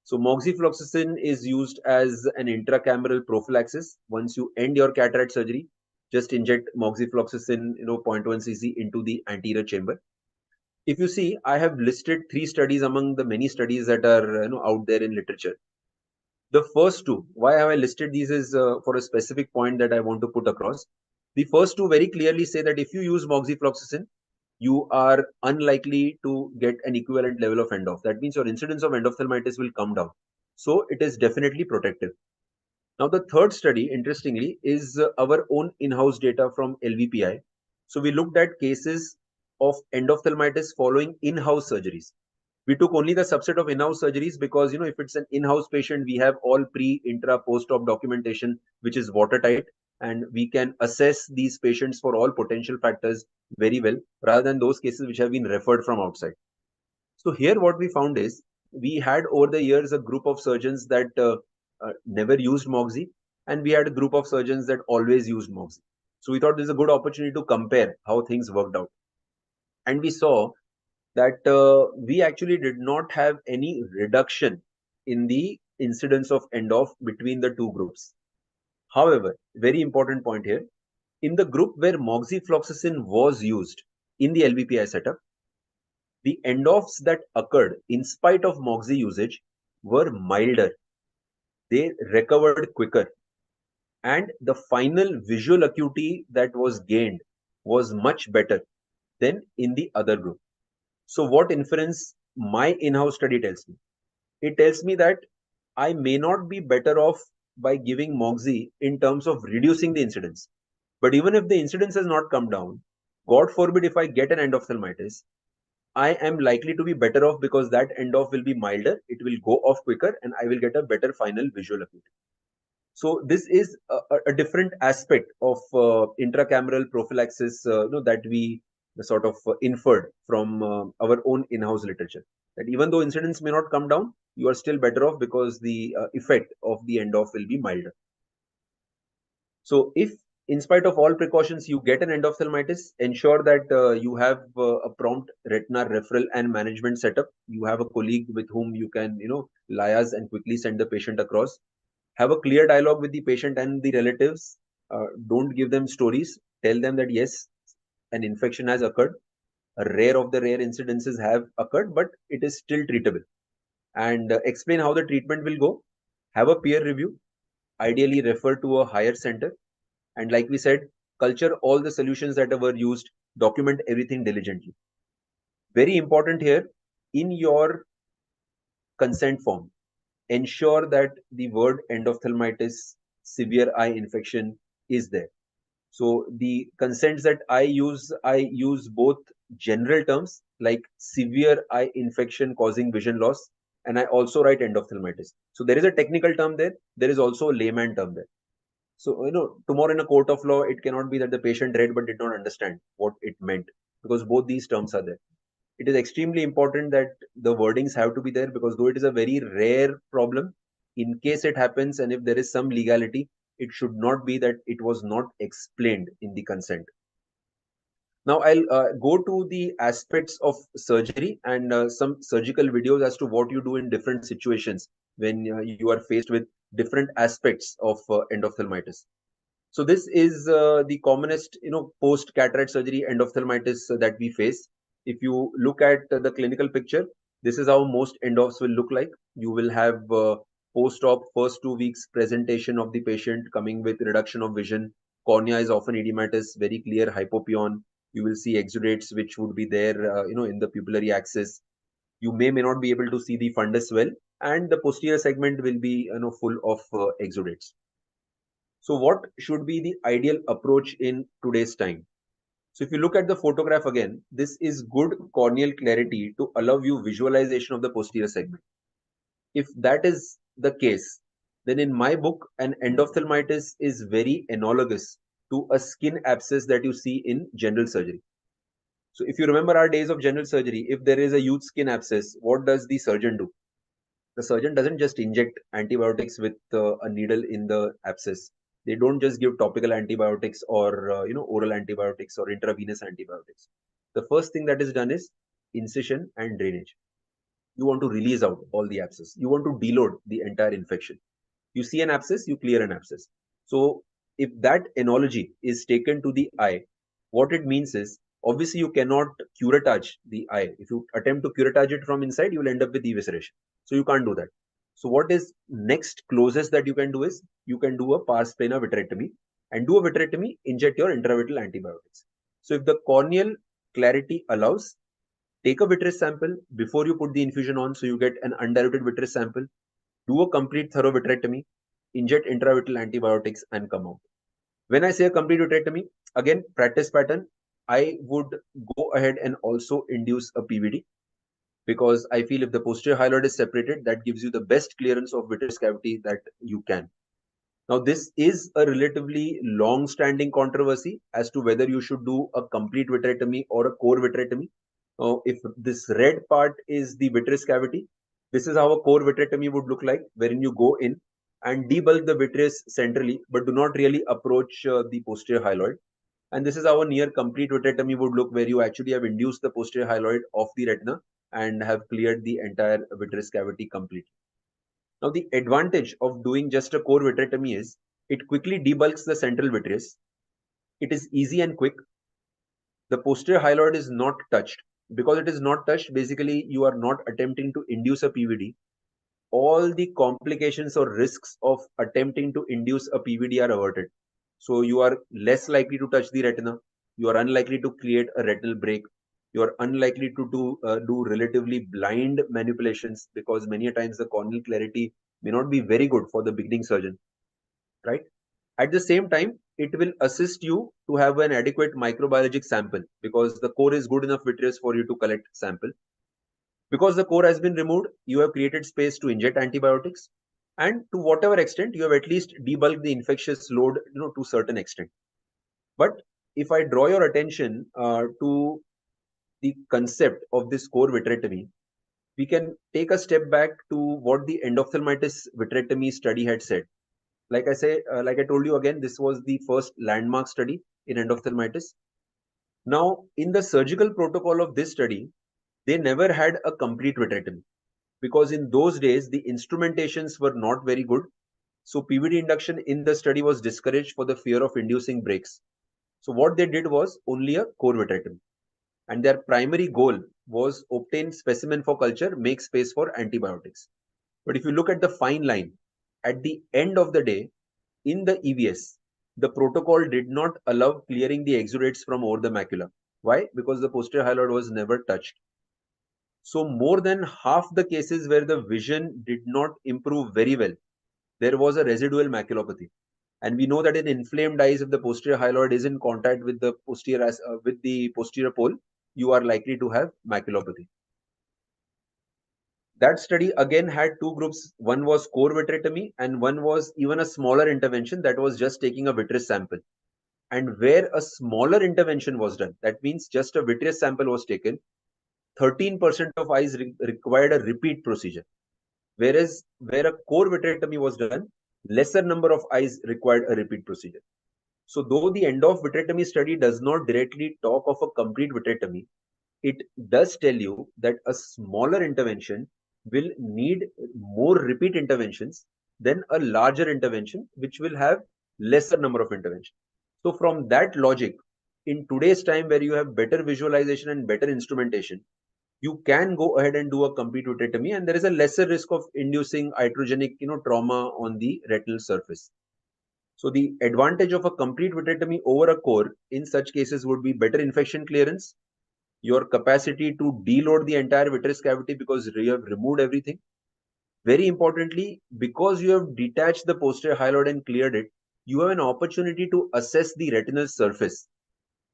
[SPEAKER 1] So moxifloxacin is used as an intracameral prophylaxis. Once you end your cataract surgery, just inject moxifloxacin, 0.1 cc into the anterior chamber. If you see, I have listed 3 studies among the many studies that are out there in literature. The first two, why have I listed these is for a specific point that I want to put across. The first two very clearly say that if you use moxifloxacin, you are unlikely to get an equivalent level of endoph. That means your incidence of endophthalmitis will come down. So it is definitely protective. Now, the third study, interestingly, is our own in-house data from LVPI. So we looked at cases of endophthalmitis following in-house surgeries. We took only the subset of in-house surgeries because, if it's an in-house patient, we have all pre, intra, post-op documentation, which is watertight, and we can assess these patients for all potential factors very well, rather than those cases which have been referred from outside. So here what we found is, we had over the years a group of surgeons that never used Moxi, and we had a group of surgeons that always used Moxi. So we thought this is a good opportunity to compare how things worked out. And we saw that we actually did not have any reduction in the incidence of endoph between the two groups. However, very important point here, in the group where moxifloxacin was used in the LVPI setup, the endophs that occurred in spite of Moxi usage were milder. They recovered quicker. And the final visual acuity that was gained was much better than in the other group. So what inference my in-house study tells me? It tells me that I may not be better off by giving Moxi in terms of reducing the incidence. But even if the incidence has not come down, God forbid if I get an endophthalmitis, I am likely to be better off because that endoph will be milder, it will go off quicker, and I will get a better final visual acuity. So this is a different aspect of intracameral prophylaxis that we sort of inferred from our own in-house literature. That even though incidence may not come down, you are still better off because the effect of the endoph will be milder. So if in spite of all precautions you get an endophthalmitis, ensure that you have a prompt retina referral and management setup. You have a colleague with whom you can liaise and quickly send the patient across. Have a clear dialogue with the patient and the relatives. Don't give them stories. Tell them that yes, an infection has occurred. A rare of the rare incidences have occurred, but it is still treatable. And explain how the treatment will go. Have a peer review. Ideally refer to a higher center. And like we said, culture all the solutions that were used. Document everything diligently. Very important here, in your consent form, ensure that the word endophthalmitis, severe eye infection is there. So the consents that I use both general terms like severe eye infection causing vision loss, and I also write endophthalmitis. So there is a technical term there. There is also a layman term there. So, tomorrow in a court of law, it cannot be that the patient read but did not understand what it meant, because both these terms are there. It is extremely important that the wordings have to be there, because though it is a very rare problem, in case it happens and if there is some legality, it should not be that it was not explained in the consent. Now I'll go to the aspects of surgery and some surgical videos as to what you do in different situations when you are faced with different aspects of endophthalmitis. So this is the commonest, post cataract surgery endophthalmitis that we face. If you look at the clinical picture, this is how most endophs will look like. You will have post-op first 2 weeks presentation of the patient coming with reduction of vision. Cornea is often edematous, very clear hypopyon. You will see exudates which would be there, in the pupillary axis. You may not be able to see the fundus well, and the posterior segment will be, full of exudates. So what should be the ideal approach in today's time? So if you look at the photograph again, this is good corneal clarity to allow you visualization of the posterior segment. If that is the case, then in my book, an endophthalmitis is very analogous to a skin abscess that you see in general surgery. So if you remember our days of general surgery, if there is a huge skin abscess, what does the surgeon do? The surgeon doesn't just inject antibiotics with a needle in the abscess. They don't just give topical antibiotics or oral antibiotics or intravenous antibiotics. The first thing that is done is incision and drainage. You want to release out all the abscess. You want to deload the entire infection. You see an abscess, you clear an abscess. So if that analogy is taken to the eye, what it means is, obviously you cannot curettage the eye. If you attempt to curettage it from inside, you will end up with evisceration. So you can't do that. So what is next closest that you can do is, you can do a pars plana vitrectomy, and do a vitrectomy, inject your intravitreal antibiotics. So if the corneal clarity allows, take a vitreous sample before you put the infusion on, so you get an undiluted vitreous sample. Do a complete thorough vitrectomy, inject intravitreal antibiotics, and come out. When I say a complete vitrectomy, again, practice pattern, I would go ahead and also induce a PVD, because I feel if the posterior hyaloid is separated, that gives you the best clearance of vitreous cavity that you can. Now, this is a relatively long-standing controversy as to whether you should do a complete vitrectomy or a core vitrectomy. Now, if this red part is the vitreous cavity, this is how a core vitrectomy would look like, wherein you go in and debulk the vitreous centrally, but do not really approach the posterior hyaloid. And this is how a near complete vitrectomy would look, where you actually have induced the posterior hyaloid of the retina and have cleared the entire vitreous cavity completely. Now, the advantage of doing just a core vitrectomy is it quickly debulks the central vitreous. It is easy and quick. The posterior hyaloid is not touched. Because it is not touched, basically you are not attempting to induce a PVD. All the complications or risks of attempting to induce a PVD are averted. So you are less likely to touch the retina. You are unlikely to create a retinal break. You are unlikely to do relatively blind manipulations, because many a times the corneal clarity may not be very good for the beginning surgeon, right? At the same time, it will assist you to have an adequate microbiologic sample, because the core is good enough vitreous for you to collect sample. Because the core has been removed, you have created space to inject antibiotics, and to whatever extent you have at least debulked the infectious load, to certain extent. But if I draw your attention to the concept of this core vitrectomy, we can take a step back to what the endophthalmitis vitrectomy study had said. Like I told you again, this was the first landmark study in endophthalmitis. Now, in the surgical protocol of this study, they never had a complete vitrectomy, because in those days the instrumentations were not very good. So PVD induction in the study was discouraged for the fear of inducing breaks. So what they did was only a core vitrectomy, and their primary goal was obtain specimen for culture, make space for antibiotics. But if you look at the fine line, at the end of the day, in the EVS, the protocol did not allow clearing the exudates from over the macula. Why? Because the posterior hyaloid was never touched. So more than half the cases where the vision did not improve very well, there was a residual maculopathy. And we know that in inflamed eyes, if the posterior hyaloid is in contact with the posterior pole, you are likely to have maculopathy. That study again had two groups. One was core vitrectomy and one was even a smaller intervention that was just taking a vitreous sample. And where a smaller intervention was done, that means just a vitreous sample was taken, 13% of eyes required a repeat procedure. Whereas where a core vitrectomy was done, lesser number of eyes required a repeat procedure. So though the end of vitrectomy study does not directly talk of a complete vitrectomy, it does tell you that a smaller intervention will need more repeat interventions than a larger intervention, which will have lesser number of interventions. So from that logic, in today's time where you have better visualization and better instrumentation, you can go ahead and do a complete vitrectomy, and there is a lesser risk of inducing iatrogenic trauma on the retinal surface. So the advantage of a complete vitrectomy over a core in such cases would be better infection clearance, your capacity to deload the entire vitreous cavity because you have removed everything. Very importantly, because you have detached the posterior hyaloid and cleared it, you have an opportunity to assess the retinal surface.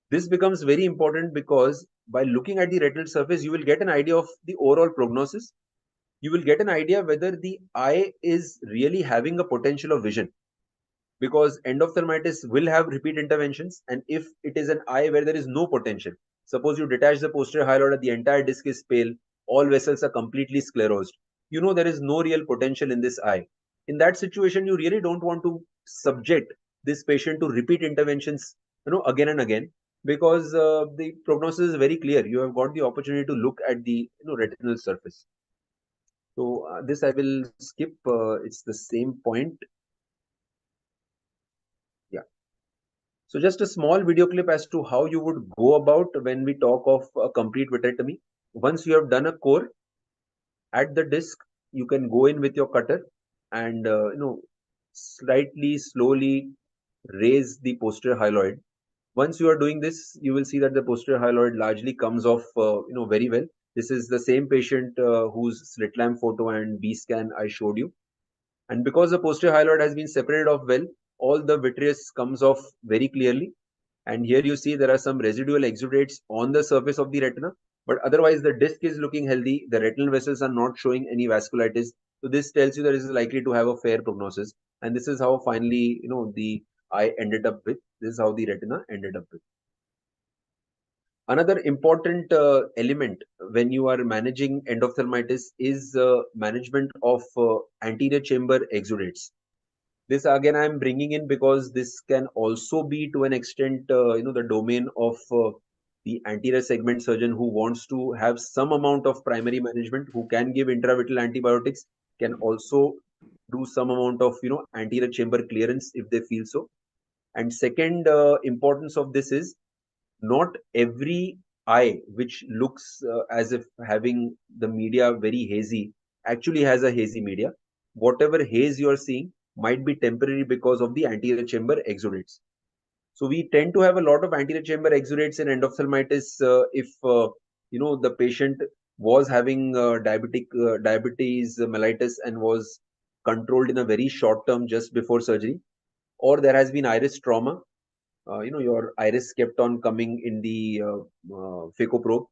[SPEAKER 1] This becomes very important because by looking at the retinal surface, you will get an idea of the overall prognosis. You will get an idea whether the eye is really having a potential of vision, because endophthalmitis will have repeat interventions. And if it is an eye where there is no potential, suppose you detach the posterior hyaloid and the entire disc is pale, all vessels are completely sclerosed, there is no real potential in this eye. In that situation, you really don't want to subject this patient to repeat interventions again and again, because the prognosis is very clear. You have got the opportunity to look at the retinal surface. So this I will skip. It's the same point. Yeah. So just a small video clip as to how you would go about when we talk of a complete vitrectomy. Once you have done a core at the disc, you can go in with your cutter and slightly, slowly raise the posterior hyaloid. Once you are doing this, you will see that the posterior hyaloid largely comes off very well. This is the same patient whose slit lamp photo and B scan I showed you. And because the posterior hyaloid has been separated off well, all the vitreous comes off very clearly. And here you see there are some residual exudates on the surface of the retina, but otherwise the disc is looking healthy. The retinal vessels are not showing any vasculitis. So this tells you that it is likely to have a fair prognosis. And this is how finally, the eye ended up with. This is how the retina ended up with. Another important element when you are managing endophthalmitis is management of anterior chamber exudates. This again I am bringing in because this can also be to an extent the domain of the anterior segment surgeon who wants to have some amount of primary management, who can give intravitreal antibiotics, can also do some amount of anterior chamber clearance if they feel so. And second importance of this is, not every eye which looks as if having the media very hazy actually has a hazy media. Whatever haze you are seeing might be temporary because of the anterior chamber exudates. So we tend to have a lot of anterior chamber exudates in endophthalmitis if the patient was having diabetes mellitus and was controlled in a very short term just before surgery, or there has been iris trauma. Your iris kept on coming in the phacoprobe,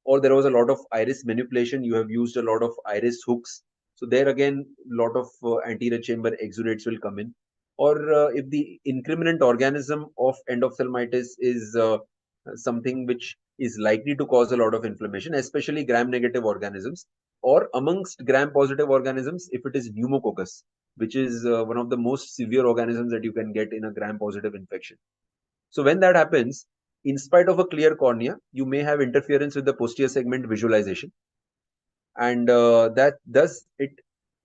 [SPEAKER 1] or there was a lot of iris manipulation. You have used a lot of iris hooks. So there again, a lot of anterior chamber exudates will come in. Or if the incriminant organism of endophthalmitis is something which is likely to cause a lot of inflammation, especially gram-negative organisms, or amongst gram-positive organisms, if it is pneumococcus, which is one of the most severe organisms that you can get in a gram-positive infection. So when that happens, in spite of a clear cornea, you may have interference with the posterior segment visualization. And that thus it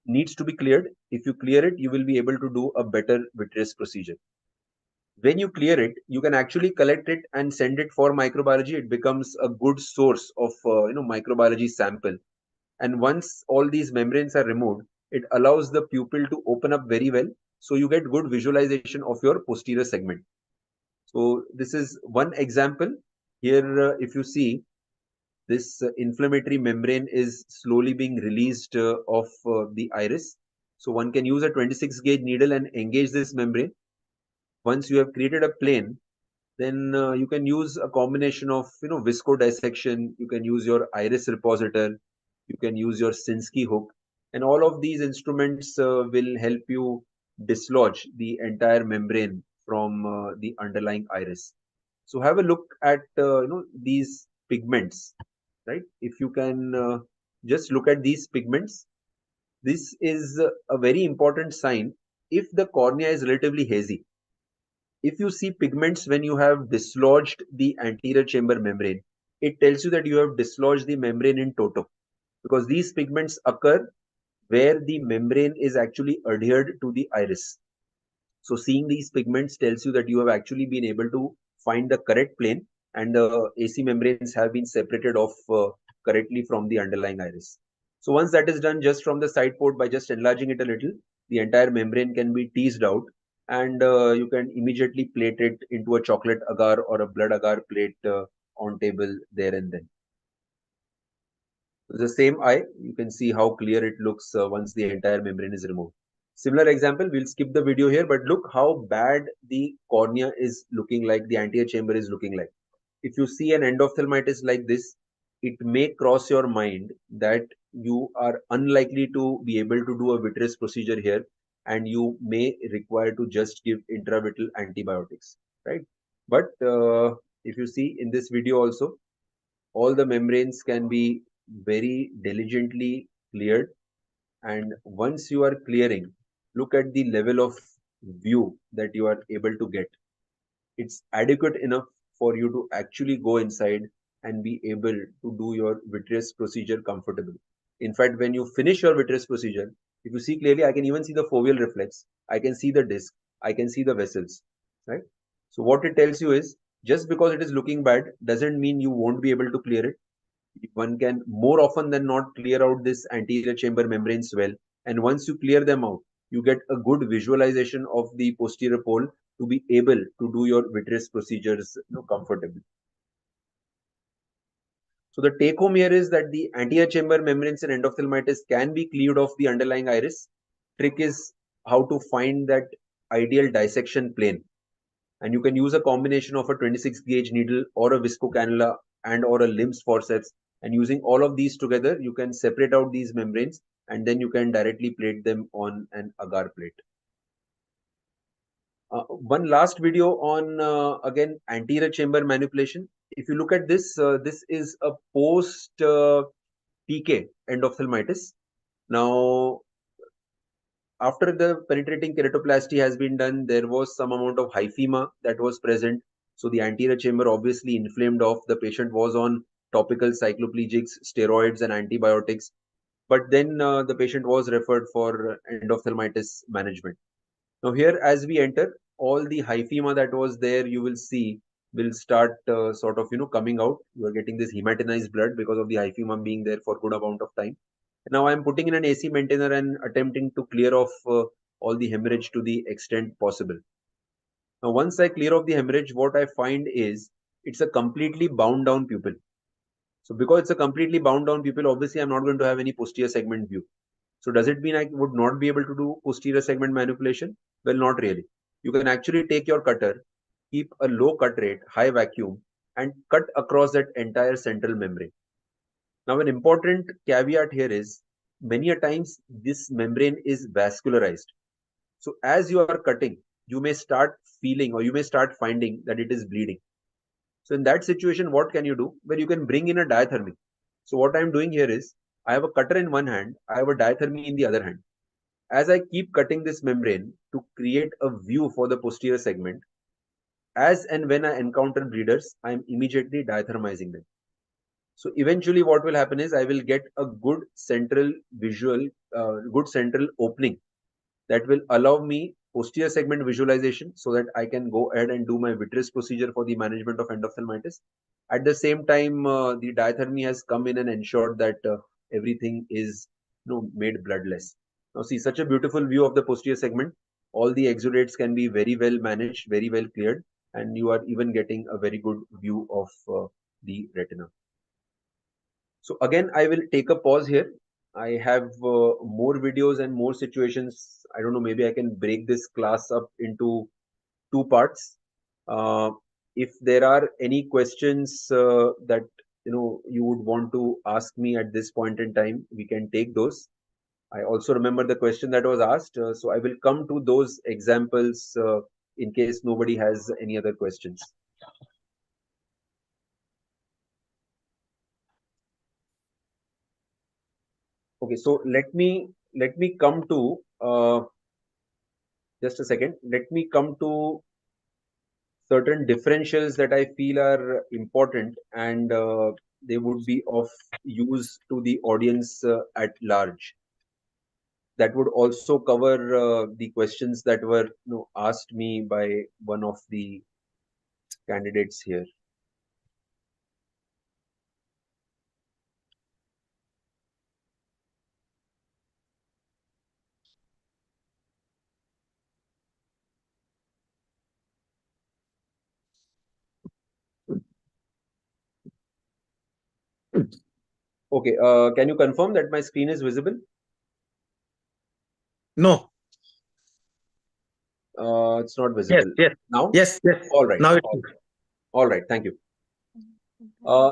[SPEAKER 1] needs to be cleared. If you clear it, you will be able to do a better vitreous procedure. When you clear it, you can actually collect it and send it for microbiology. It becomes a good source of microbiology sample. And once all these membranes are removed, it allows the pupil to open up very well. So you get good visualization of your posterior segment. So this is one example. Here, if you see, this inflammatory membrane is slowly being released of the iris. So one can use a 26 gauge needle and engage this membrane. Once you have created a plane, then you can use a combination of viscodissection. You can use your iris repositor, you can use your Sinskey hook, and all of these instruments will help you dislodge the entire membrane from the underlying iris. So have a look at these pigments, right? If you can just look at these pigments, this is a very important sign if the cornea is relatively hazy. If you see pigments when you have dislodged the anterior chamber membrane, it tells you that you have dislodged the membrane in toto, because these pigments occur where the membrane is actually adhered to the iris. So seeing these pigments tells you that you have actually been able to find the correct plane, and the AC membranes have been separated off correctly from the underlying iris. So once that is done, just from the side port, by just enlarging it a little, the entire membrane can be teased out, and you can immediately plate it into a chocolate agar or a blood agar plate on table there and then. The same eye, you can see how clear it looks once the entire membrane is removed. Similar example, we'll skip the video here, but look how bad the cornea is looking like, the anterior chamber is looking like. If you see an endophthalmitis like this, it may cross your mind that you are unlikely to be able to do a vitreous procedure here, and you may require to just give intravitreal antibiotics, right? But if you see in this video also, all the membranes can be very diligently cleared, and once you are clearing, look at the level of view that you are able to get. It's adequate enough for you to actually go inside and be able to do your vitreous procedure comfortably. In fact, when you finish your vitreous procedure, if you see clearly, I can even see the foveal reflex, I can see the disc, I can see the vessels, right? So what it tells you is, just because it is looking bad doesn't mean you won't be able to clear it. One can more often than not clear out this anterior chamber membranes well, and once you clear them out, you get a good visualization of the posterior pole to be able to do your vitreous procedures comfortably. So the take home here is that the anterior chamber membranes in endophthalmitis can be cleaved off the underlying iris. Trick is how to find that ideal dissection plane, and you can use a combination of a 26 gauge needle or a visco cannula and or a LIMS forceps, and using all of these together, you can separate out these membranes, and then you can directly plate them on an agar plate. One last video on again anterior chamber manipulation. If you look at this, this is a post PK endophthalmitis. Now, after the penetrating keratoplasty has been done, there was some amount of hyphema that was present. So the anterior chamber obviously inflamed off. The patient was on topical cycloplegics, steroids, and antibiotics. But then the patient was referred for endophthalmitis management. Now here, as we enter, all the hyphema that was there, you will see, will start sort of coming out. You are getting this hematinized blood because of the hyphema being there for good amount of time. Now I'm putting in an AC maintainer and attempting to clear off all the hemorrhage to the extent possible. Now once I clear off the hemorrhage, what I find is it's a completely bound down pupil. So because it's a completely bound down pupil, obviously I'm not going to have any posterior segment view. So does it mean I would not be able to do posterior segment manipulation? Well, not really. You can actually take your cutter, keep a low cut rate, high vacuum, and cut across that entire central membrane. Now, an important caveat here is, many a times this membrane is vascularized. So as you are cutting, you may start feeling or you may start finding that it is bleeding. So in that situation, what can you do? Well, you can bring in a diathermy. So what I'm doing here is, I have a cutter in one hand, I have a diathermy in the other hand. As I keep cutting this membrane to create a view for the posterior segment, as and when I encounter bleeders, I am immediately diathermizing them. So eventually what will happen is I will get a good central visual, good central opening that will allow me posterior segment visualization, so that I can go ahead and do my vitreous procedure for the management of endophthalmitis. At the same time, the diathermy has come in and ensured that everything is made bloodless. Now see, such a beautiful view of the posterior segment. All the exudates can be very well managed, very well cleared, and you are even getting a very good view of the retina. So again, I will take a pause here. I have more videos and more situations. I don't know, maybe I can break this class up into two parts. If there are any questions that you would want to ask me at this point in time, we can take those. I also remember the question that was asked, so I will come to those examples in case nobody has any other questions. Okay, so let me come to just a second. Let me come to certain differentials that I feel are important, and they would be of use to the audience at large. That would also cover the questions that were asked me by one of the candidates here. Okay, can you confirm that my screen is visible?
[SPEAKER 7] No.
[SPEAKER 1] It's not visible.
[SPEAKER 7] Yes.
[SPEAKER 1] Now?
[SPEAKER 7] Yes.
[SPEAKER 1] All right.
[SPEAKER 7] Now
[SPEAKER 1] All right. Thank you.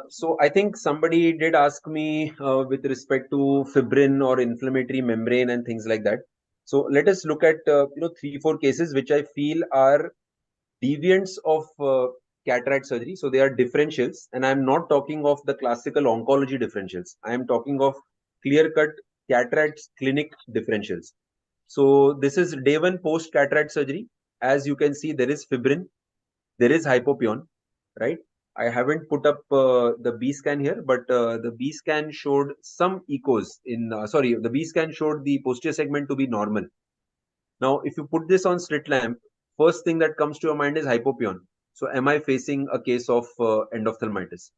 [SPEAKER 1] So I think somebody did ask me with respect to fibrin or inflammatory membrane and things like that. So let us look at 3-4 cases which I feel are deviants of cataract surgery. So they are differentials, and I am not talking of the classical oncology differentials. I am talking of clear-cut cataract clinic differentials. So this is day 1 post cataract surgery. As you can see, there is fibrin, there is hypopion, right? I haven't put up the B scan here, but the B scan showed some echos in, the B scan showed the posterior segment to be normal. Now, if you put this on slit lamp, first thing that comes to your mind is hypopion. So am I facing a case of endophthalmitis?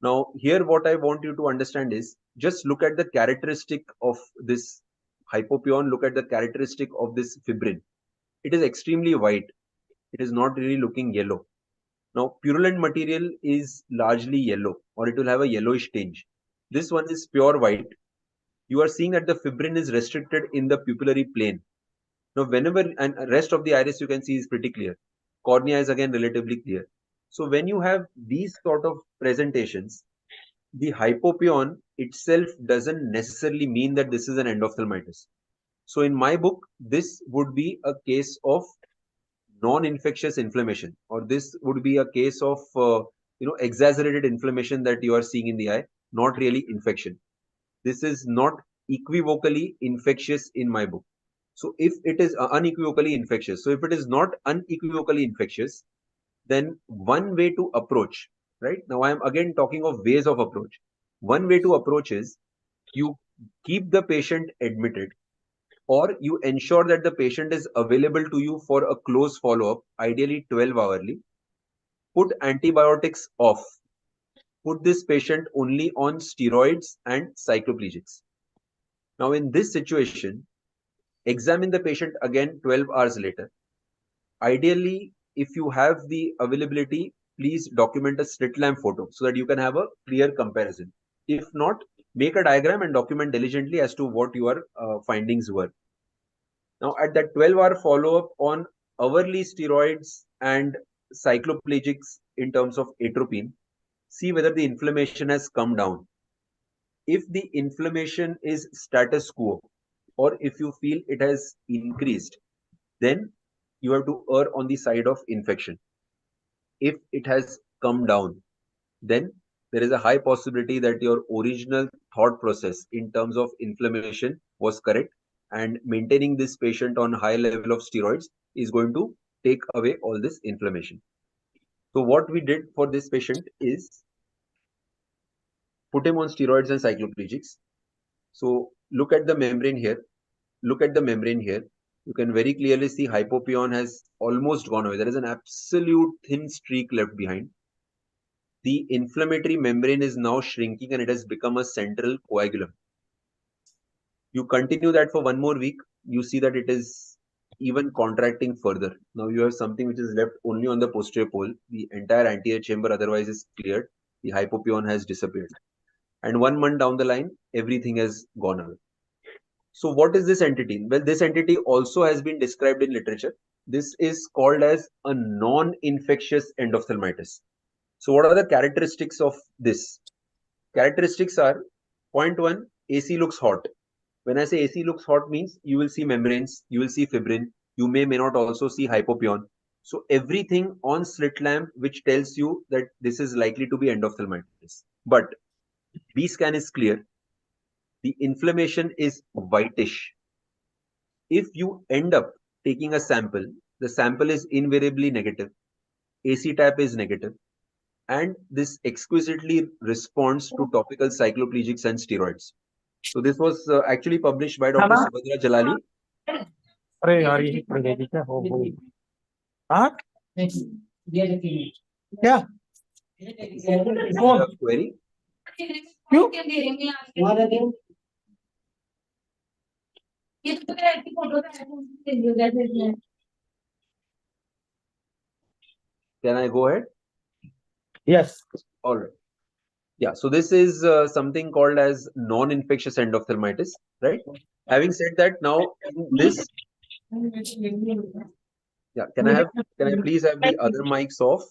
[SPEAKER 1] Now, here what I want you to understand is just look at the characteristic of this hypopion, look at the characteristic of this fibrin. It is extremely white. It is not really looking yellow. Now, purulent material is largely yellow, or it will have a yellowish tinge. This one is pure white. You are seeing that the fibrin is restricted in the pupillary plane. Now, whenever, and rest of the iris you can see is pretty clear. Cornea is again relatively clear. So when you have these sort of presentations, the hypopion itself doesn't necessarily mean that this is an endophthalmitis. So in my book, this would be a case of non-infectious inflammation, or this would be a case of exaggerated inflammation that you are seeing in the eye, not really infection. This is not equivocally infectious in my book. So if it is unequivocally infectious, so if it is not unequivocally infectious, then one way to approach, right? Now I am again talking of ways of approach. One way to approach is you keep the patient admitted, or you ensure that the patient is available to you for a close follow-up, ideally 12 hourly. Put antibiotics off. Put this patient only on steroids and cycloplegics. Now in this situation, examine the patient again 12 hours later. Ideally, if you have the availability, please document a slit lamp photo so that you can have a clear comparison. If not, make a diagram and document diligently as to what your findings were. Now, at that 12-hour follow-up on hourly steroids and cycloplegics in terms of atropine, see whether the inflammation has come down. If the inflammation is status quo, or if you feel it has increased, then you have to err on the side of infection. If it has come down, then there is a high possibility that your original thought process in terms of inflammation was correct, and maintaining this patient on high level of steroids is going to take away all this inflammation. So what we did for this patient is put him on steroids and cycloplegics. So look at the membrane here. Look at the membrane here. You can very clearly see hypopion has almost gone away. There is an absolute thin streak left behind. The inflammatory membrane is now shrinking and it has become a central coagulum. You continue that for one more week, you see that it is even contracting further. Now you have something which is left only on the posterior pole. The entire anterior chamber otherwise is cleared. The hypopion has disappeared. And 1 month down the line, everything has gone away. So what is this entity? Well, this entity also has been described in literature. this is called as a non-infectious endophthalmitis. So what are the characteristics of this? Characteristics are, point one, AC looks hot. When I say AC looks hot means you will see membranes, you will see fibrin, you may not also see hypopyon. So everything on slit lamp which tells you that this is likely to be endophthalmitis. But B scan is clear. The inflammation is whitish. If you end up taking a sample, the sample is invariably negative. AC tap is negative. And this exquisitely responds to topical cycloplegics and steroids. So this was actually published by Dr. Subhadra Jalali.
[SPEAKER 2] अरे यार ये अंग्रेजी क्या हो गई हाँ क्या
[SPEAKER 1] Query.
[SPEAKER 2] क्यों
[SPEAKER 1] Can I go ahead?
[SPEAKER 2] Yes.
[SPEAKER 1] All right. Yeah, so this is something called as non-infectious endophthalmitis, right? Having said that, now in this, yeah, can I please have the other mics off?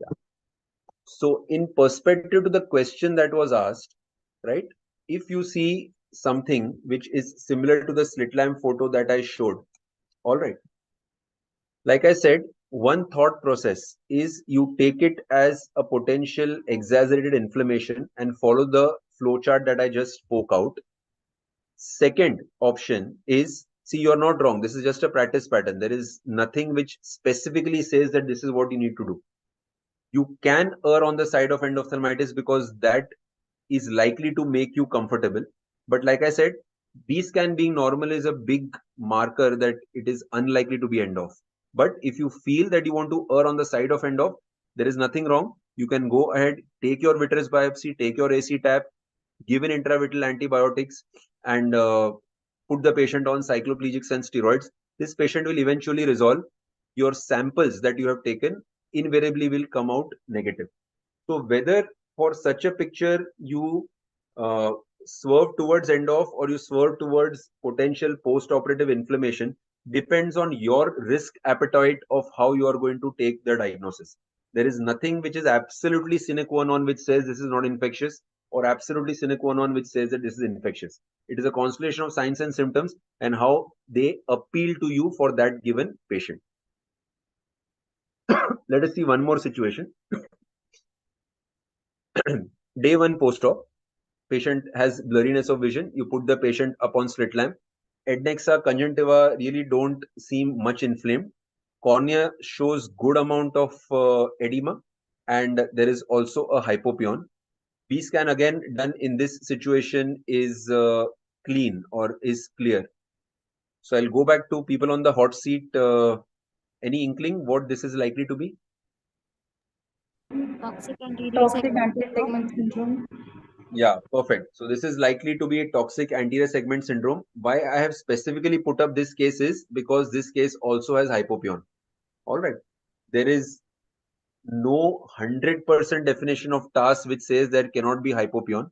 [SPEAKER 1] Yeah. So in perspective to the question that was asked, right? If you see something which is similar to the slit lamp photo that I showed, all right. Like I said, one thought process is you take it as a potential exaggerated inflammation and follow the flowchart that I just spoke out. Second option is, see, you're not wrong. This is just a practice pattern. There is nothing which specifically says that this is what you need to do. You can err on the side of endophthalmitis because that is likely to make you comfortable. But like I said, B scan being normal is a big marker that it is unlikely to be end off. But if you feel that you want to err on the side of end off, there is nothing wrong. You can go ahead, take your vitreous biopsy, take your AC tap, give an intravitreal antibiotics, and put the patient on cycloplegics and steroids. This patient will eventually resolve. Your samples that you have taken invariably will come out negative. So whether for such a picture you swerve towards end off or you swerve towards potential post-operative inflammation depends on your risk appetite of how you are going to take the diagnosis. There is nothing which is absolutely sine qua non which says this is not infectious or absolutely sine qua non which says that this is infectious. It is a constellation of signs and symptoms and how they appeal to you for that given patient. Let us see one more situation. Day one post-op, patient has blurriness of vision. You put the patient upon slit lamp. Adnexa, conjunctiva really don't seem much inflamed. Cornea shows good amount of edema, and there is also a hypopyon. B scan again done in this situation is clean or is clear. So I'll go back to people on the hot seat. Any inkling what this is likely to be?
[SPEAKER 4] Toxic anterior
[SPEAKER 6] segment syndrome.
[SPEAKER 1] Yeah, perfect. So this is likely to be a toxic anterior segment syndrome. Why I have specifically put up this case is because this case also has hypopyon. All right. There is no 100% definition of TAS which says there cannot be hypopyon.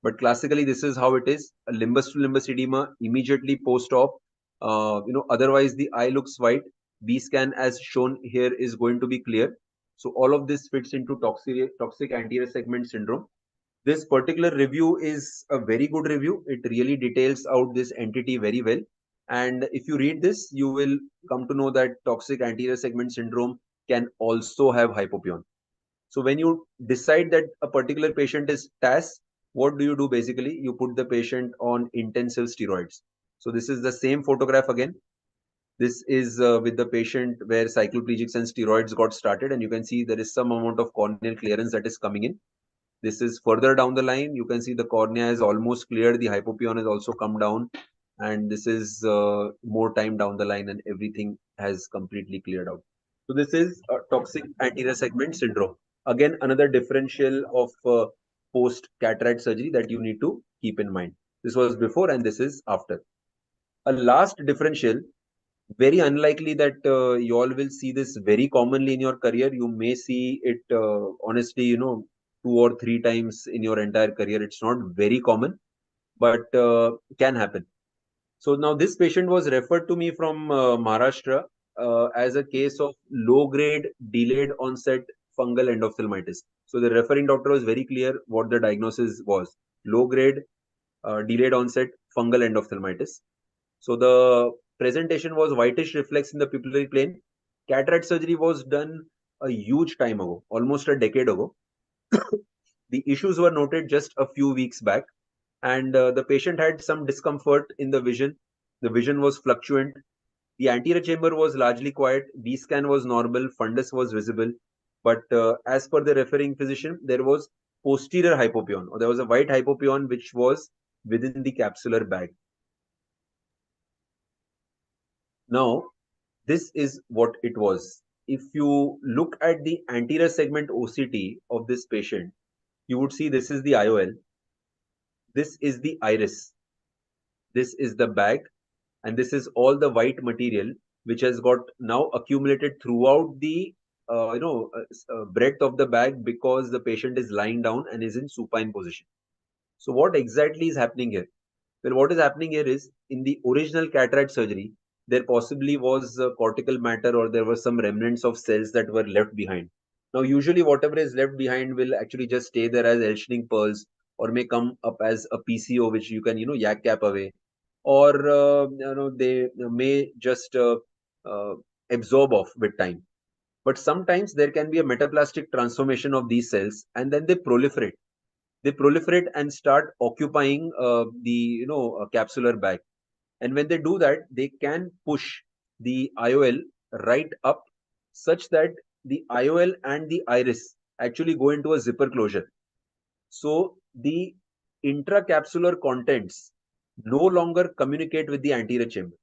[SPEAKER 1] But classically, this is how it is. A limbus to limbus edema immediately post-op. Otherwise the eye looks white. B scan as shown here is going to be clear. So all of this fits into toxic anterior segment syndrome. This particular review is a very good review. It really details out this entity very well. And if you read this, you will come to know that toxic anterior segment syndrome can also have hypopyon. So when you decide that a particular patient is TAS, what do you do basically? You put the patient on intensive steroids. So this is the same photograph again. This is with the patient where cycloplegics and steroids got started, and you can see there is some amount of corneal clearance that is coming in. This is further down the line. You can see the cornea is almost cleared. The hypopyon has also come down. And this is more time down the line and everything has completely cleared out. So this is a toxic anterior segment syndrome. Again, another differential of post-cataract surgery that you need to keep in mind. This was before and this is after. A last differential, very unlikely that you all will see this very commonly in your career. You may see it honestly, 2 or 3 times in your entire career. It's not very common, but can happen. So now this patient was referred to me from Maharashtra as a case of low-grade delayed onset fungal endophthalmitis. So the referring doctor was very clear what the diagnosis was: low-grade delayed onset fungal endophthalmitis. So the presentation was whitish reflex in the pupillary plane. Cataract surgery was done a huge time ago, almost a decade ago. The issues were noted just a few weeks back, and the patient had some discomfort in the vision. The vision was fluctuant. The anterior chamber was largely quiet. B scan was normal. Fundus was visible. But as per the referring physician, there was posterior hypopyon, or there was a white hypopyon which was within the capsular bag. Now, this is what it was. If you look at the anterior segment OCT of this patient, you would see this is the IOL, this is the iris, this is the bag, and this is all the white material which has got now accumulated throughout the breadth of the bag because the patient is lying down and is in supine position. So what exactly is happening here? Well, what is happening here is, in the original cataract surgery, there possibly was cortical matter, or there were some remnants of cells that were left behind. Now, usually whatever is left behind will actually just stay there as Elshning pearls, or may come up as a PCO, which you can, yak cap away, or they may just absorb off with time. But sometimes there can be a metaplastic transformation of these cells, and then they proliferate. They proliferate and start occupying the capsular bag. And when they do that, they can push the IOL right up, such that the IOL and the iris actually go into a zipper closure. So the intracapsular contents no longer communicate with the anterior chamber.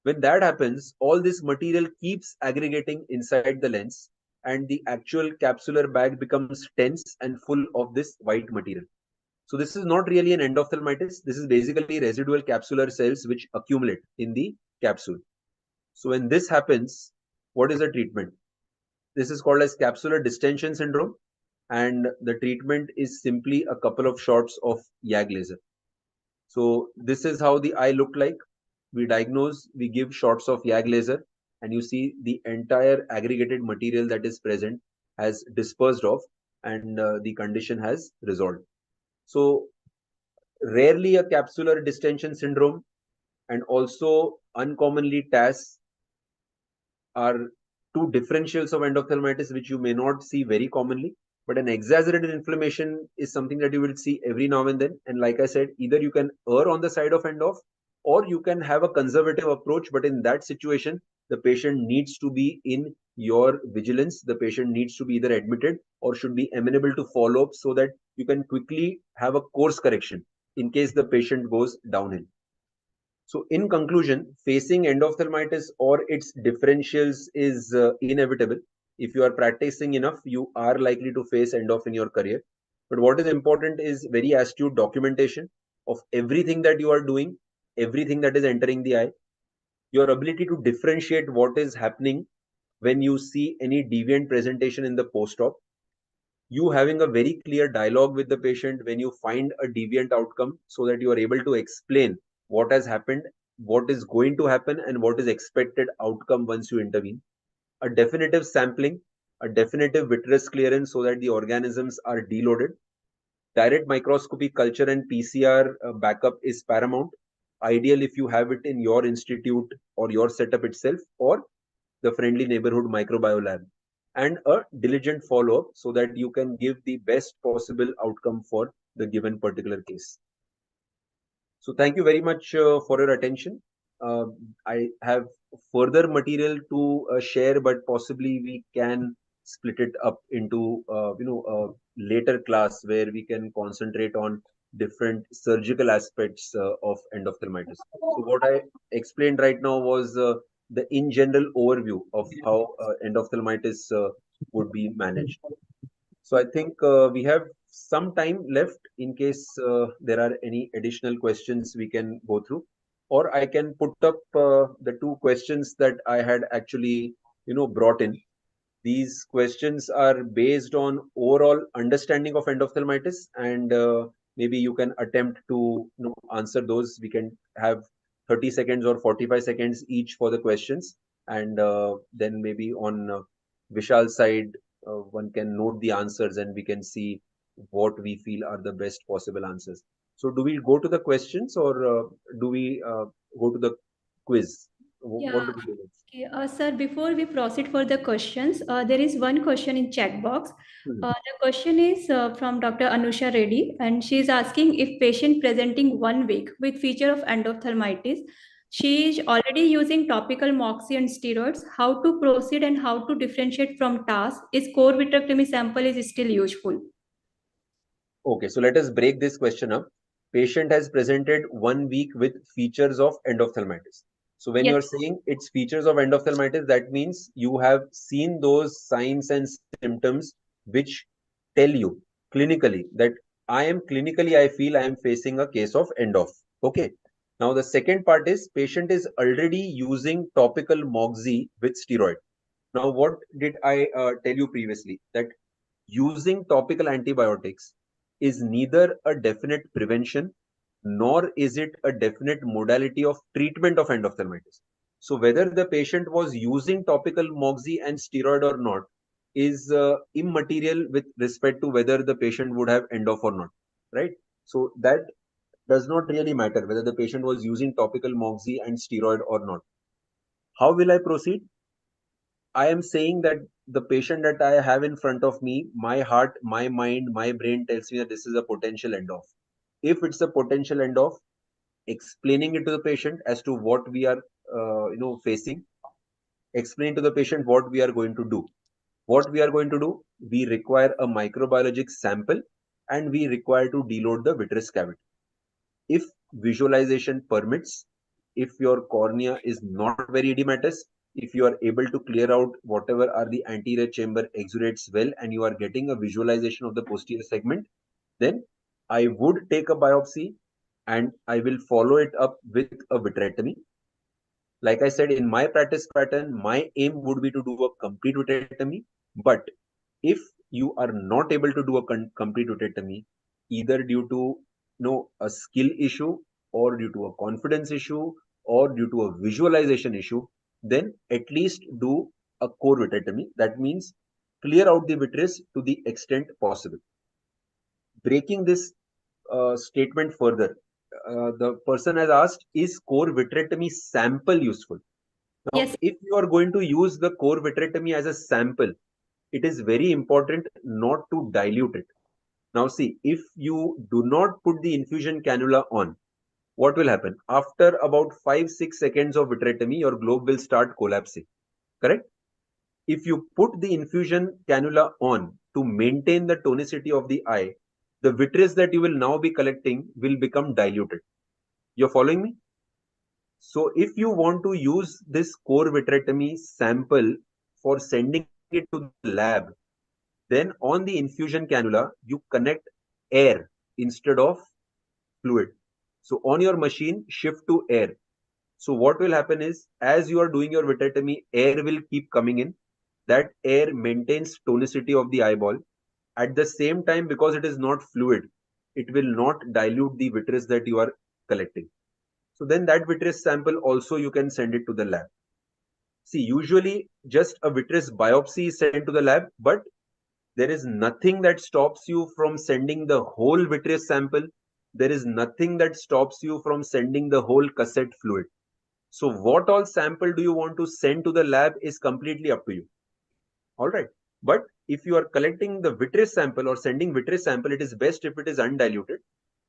[SPEAKER 1] When that happens, all this material keeps aggregating inside the lens, and the actual capsular bag becomes tense and full of this white material. So this is not really an endophthalmitis. This is basically residual capsular cells which accumulate in the capsule. So when this happens, what is the treatment? This is called as capsular distension syndrome, and the treatment is simply a couple of shots of YAG laser. So this is how the eye looked like. We diagnose, we give shots of YAG laser, and you see the entire aggregated material that is present has dispersed off, and the condition has resolved. So rarely a capsular distension syndrome, and also uncommonly TAS, are two differentials of endophthalmitis which you may not see very commonly. But an exaggerated inflammation is something that you will see every now and then. And like I said, either you can err on the side of endoph, or you can have a conservative approach. But in that situation, the patient needs to be in your vigilance. The patient needs to be either admitted or should be amenable to follow up, so that you can quickly have a course correction in case the patient goes downhill. So in conclusion, facing endophthalmitis or its differentials is inevitable. If you are practicing enough, you are likely to face endoph in your career. But what is important is very astute documentation of everything that you are doing, everything that is entering the eye, your ability to differentiate what is happening when you see any deviant presentation in the post-op, you having a very clear dialogue with the patient when you find a deviant outcome, so that you are able to explain what has happened, what is going to happen, and what is expected outcome once you intervene. A definitive sampling, a definitive vitreous clearance so that the organisms are deloaded. Direct microscopy culture and PCR backup is paramount. Ideal if you have it in your institute or your setup itself, or the friendly neighborhood microbiolab, and a diligent follow-up so that you can give the best possible outcome for the given particular case. So thank you very much for your attention. I have further material to share, but possibly we can split it up into a later class where we can concentrate on different surgical aspects of endophthalmitis. So what I explained right now was the in general overview of how endophthalmitis would be managed. So I think we have some time left in case there are any additional questions we can go through, or I can put up the two questions that I had actually brought in. These questions are based on overall understanding of endophthalmitis, and maybe you can attempt to answer those. We can have 30 seconds or 45 seconds each for the questions, and then maybe on Vishal's side, one can note the answers and we can see what we feel are the best possible answers. So do we go to the questions, or do we go to the quiz? What do we do next?
[SPEAKER 7] Okay, sir, before we proceed for the questions, there is one question in chat box. The question is from Dr. Anusha Reddy, and she is asking if patient presenting 1 week with feature of endophthalmitis, she is already using topical moxie and steroids, how to proceed and how to differentiate from TAS? Is core vitrectomy sample is still useful?
[SPEAKER 1] Okay, so let us break this question up. Patient has presented 1 week with features of endophthalmitis. So when
[SPEAKER 7] Yes.
[SPEAKER 1] you're saying it's features of endophthalmitis, that means you have seen those signs and symptoms which tell you clinically that I feel I am facing a case of endoph. Okay. Now the second part is patient is already using topical moxie with steroid. Now what did I tell you previously? That using topical antibiotics is neither a definite prevention nor is it a definite modality of treatment of endophthalmitis. So whether the patient was using topical moxie and steroid or not is immaterial with respect to whether the patient would have endoph or not, right? So that does not really matter whether the patient was using topical moxie and steroid or not. How will I proceed? I am saying that the patient that I have in front of me, my heart, my mind, my brain tells me that this is a potential end-off. If it's a potential end-off, explaining it to the patient as to what we are, facing, explain to the patient what we are going to do. What we are going to do, we require a microbiologic sample and we require to deload the vitreous cavity. If visualization permits, if your cornea is not very edematous, if you are able to clear out whatever are the anterior chamber exudates well and you are getting a visualization of the posterior segment, then I would take a biopsy and I will follow it up with a vitrectomy. Like I said, in my practice pattern, my aim would be to do a complete vitrectomy. But if you are not able to do a complete vitrectomy, either due to a skill issue or due to a confidence issue or due to a visualization issue, then at least do a core vitrectomy. That means clear out the vitreous to the extent possible. Breaking this statement further, the person has asked, is core vitrectomy sample useful? Now,
[SPEAKER 7] Yes.
[SPEAKER 1] if you are going to use the core vitrectomy as a sample, it is very important not to dilute it. Now see, if you do not put the infusion cannula on, what will happen? After about 5-6 seconds of vitrectomy, your globe will start collapsing, correct? If you put the infusion cannula on to maintain the tonicity of the eye, the vitreous that you will now be collecting will become diluted. You're following me? So if you want to use this core vitrectomy sample for sending it to the lab, then on the infusion cannula, you connect air instead of fluid. So on your machine, shift to air. So what will happen is, as you are doing your vitrectomy, air will keep coming in. That air maintains tonicity of the eyeball. At the same time, because it is not fluid, it will not dilute the vitreous that you are collecting. So then that vitreous sample also you can send it to the lab. See, usually just a vitreous biopsy is sent to the lab, but there is nothing that stops you from sending the whole vitreous sample. There is nothing that stops you from sending the whole cassette fluid. So what all sample do you want to send to the lab is completely up to you. All right. But if you are collecting the vitreous sample or sending vitreous sample, it is best if it is undiluted.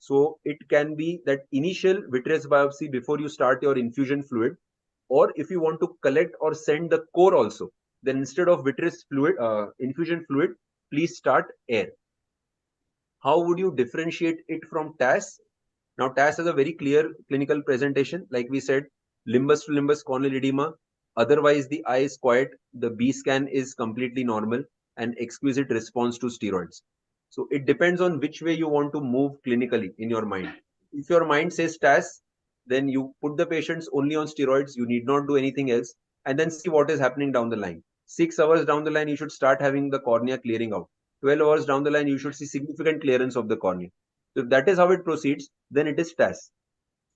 [SPEAKER 1] So it can be that initial vitreous biopsy before you start your infusion fluid, or if you want to collect or send the core also, then instead of vitreous fluid, infusion fluid, please start air. How would you differentiate it from TAS? Now, TAS has a very clear clinical presentation. Like we said, limbus to limbus corneal edema. Otherwise, the eye is quiet. The B scan is completely normal and exquisite response to steroids. So it depends on which way you want to move clinically in your mind. If your mind says TAS, then you put the patients only on steroids. You need not do anything else. And then see what is happening down the line. 6 hours down the line, you should start having the cornea clearing out. 12 hours down the line, you should see significant clearance of the cornea. So if that is how it proceeds, then it is TAS.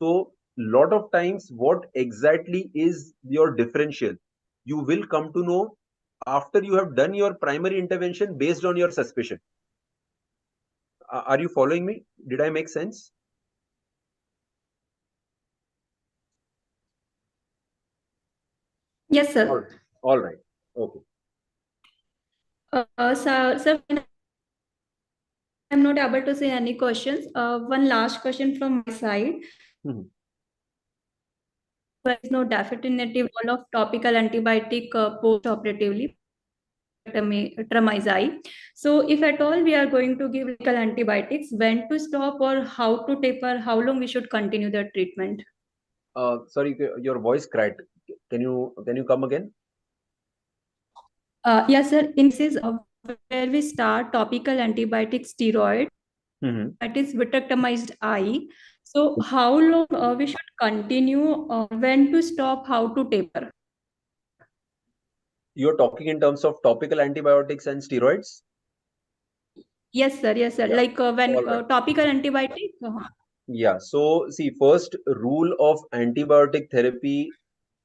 [SPEAKER 1] So lot of times what exactly is your differential, you will come to know after you have done your primary intervention based on your suspicion. Are you following me? Did I make sense?
[SPEAKER 7] Yes, sir.
[SPEAKER 1] All right. Okay.
[SPEAKER 7] Sir, I'm not able to see any questions. One last question from my side. There is no definitive role of topical antibiotic post-operatively, tramizai. So if at all we are going to give local antibiotics, when to stop or how to taper, how long we should continue the treatment?
[SPEAKER 1] Sorry, your voice cracked. Can you come again?
[SPEAKER 7] Yes, sir. In this is where we start topical antibiotic steroid, that is vitrectomized eye. So how long we should continue, when to stop, how to taper?
[SPEAKER 1] You're talking in terms of topical antibiotics and steroids?
[SPEAKER 7] Yes, sir. Yes, sir.
[SPEAKER 1] Yeah.
[SPEAKER 7] Like when
[SPEAKER 1] Alright.
[SPEAKER 7] topical antibiotic.
[SPEAKER 1] Yeah. So see, first rule of antibiotic therapy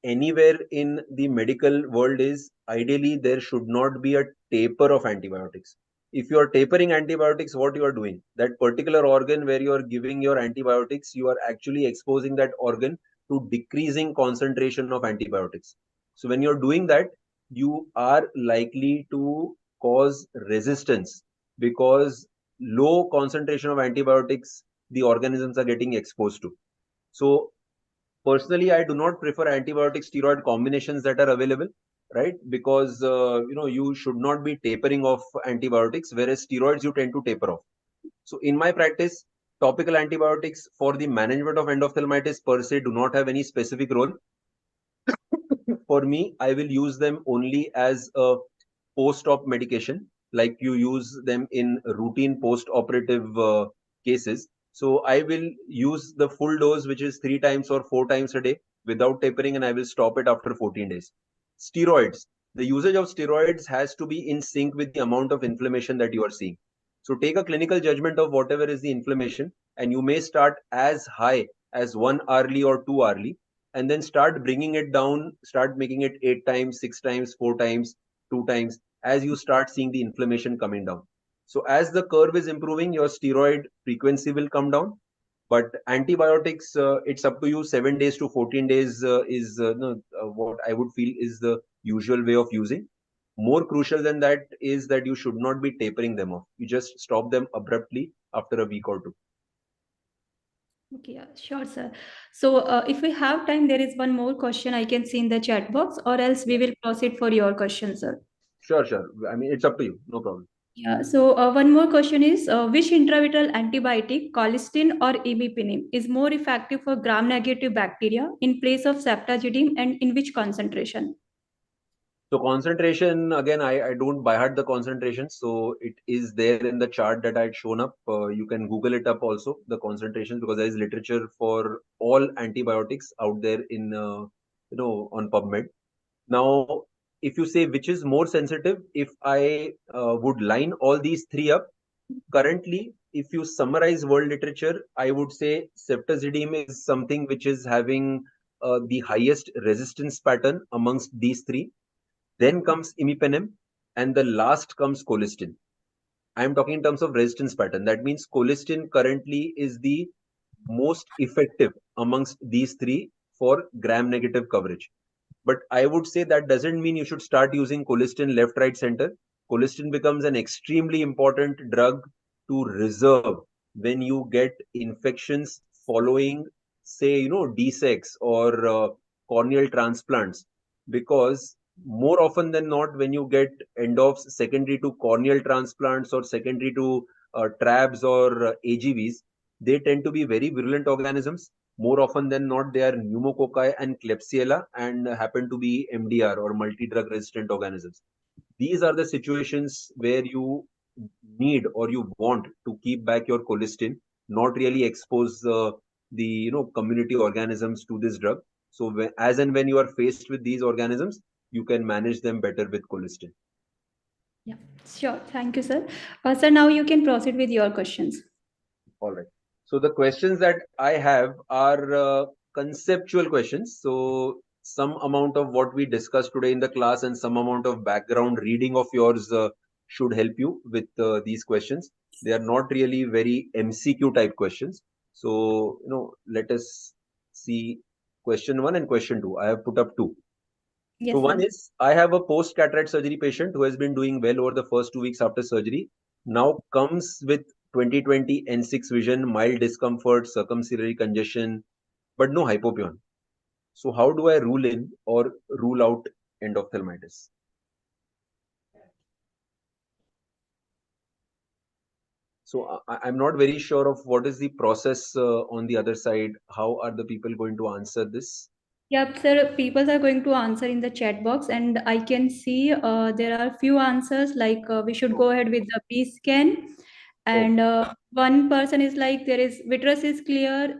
[SPEAKER 1] anywhere in the medical world is ideally there should not be a taper of antibiotics. If you are tapering antibiotics, what you are doing, that particular organ where you are giving your antibiotics, you are actually exposing that organ to decreasing concentration of antibiotics. So when you're doing that, you are likely to cause resistance, because low concentration of antibiotics the organisms are getting exposed to. So personally, I do not prefer antibiotic steroid combinations that are available, right? Because you should not be tapering off antibiotics, whereas steroids you tend to taper off. So in my practice, topical antibiotics for the management of endophthalmitis per se do not have any specific role. For me, I will use them only as a post-op medication, like you use them in routine post-operative cases. So I will use the full dose, which is 3 times or 4 times a day without tapering, and I will stop it after 14 days. Steroids. The usage of steroids has to be in sync with the amount of inflammation that you are seeing. So take a clinical judgment of whatever is the inflammation, and you may start as high as 1 hourly or 2 hourly, and then start bringing it down, start making it 8 times, 6 times, 4 times, 2 times, as you start seeing the inflammation coming down. So as the curve is improving, your steroid frequency will come down. But antibiotics, it's up to you. 7 days to 14 days is what I would feel is the usual way of using. More crucial than that is that you should not be tapering them off. You just stop them abruptly after a week or two.
[SPEAKER 7] Okay, yeah, sure, sir. So if we have time, there is one more question I can see in the chat box, or else we will proceed for your question, sir.
[SPEAKER 1] Sure. I mean, it's up to you. No problem.
[SPEAKER 7] Yeah, so one more question is, which intravitreal antibiotic, colistin or imipenem, is more effective for gram-negative bacteria in place of ceftazidime, and in which concentration?
[SPEAKER 1] So concentration, again, I don't by heart the concentration. So it is there in the chart that I had shown up. You can Google it up also, the concentrations, because there is literature for all antibiotics out there in, on PubMed. Now, if you say which is more sensitive, if I would line all these three up, currently, if you summarize world literature, I would say ceftazidime is something which is having the highest resistance pattern amongst these three. Then comes imipenem, and the last comes colistin. I am talking in terms of resistance pattern. That means colistin currently is the most effective amongst these three for gram-negative coverage. But I would say that doesn't mean you should start using colistin left, right, center. Colistin becomes an extremely important drug to reserve when you get infections following, say, DSEX or corneal transplants, because more often than not, when you get endophthalmitis secondary to corneal transplants or secondary to TRABs or AGVs, they tend to be very virulent organisms. More often than not, they are pneumococci and Klebsiella and happen to be MDR or multi-drug resistant organisms. These are the situations where you need or you want to keep back your colistin, not really expose the community organisms to this drug. So as and when you are faced with these organisms, you can manage them better with colistin.
[SPEAKER 7] Yeah, sure. Thank you, sir. Sir, now you can proceed with your questions.
[SPEAKER 1] All right. So the questions that I have are conceptual questions. So some amount of what we discussed today in the class and some amount of background reading of yours should help you with these questions. They are not really very MCQ type questions. So, let us see question 1 and question 2. I have put up 2.
[SPEAKER 7] Yes,
[SPEAKER 1] So one
[SPEAKER 7] sir.
[SPEAKER 1] is, I have a post-cataract surgery patient who has been doing well over the first 2 weeks after surgery. Now comes with 20/20 N6 vision, mild discomfort, circumciliary congestion, but no hypopyon. So how do I rule in or rule out endophthalmitis? So I'm not very sure of what is the process on the other side. How are the people going to answer this?
[SPEAKER 7] Yep, sir. People are going to answer in the chat box, and I can see there are few answers like we should go ahead with the B scan, and one person is like there is vitreous is clear,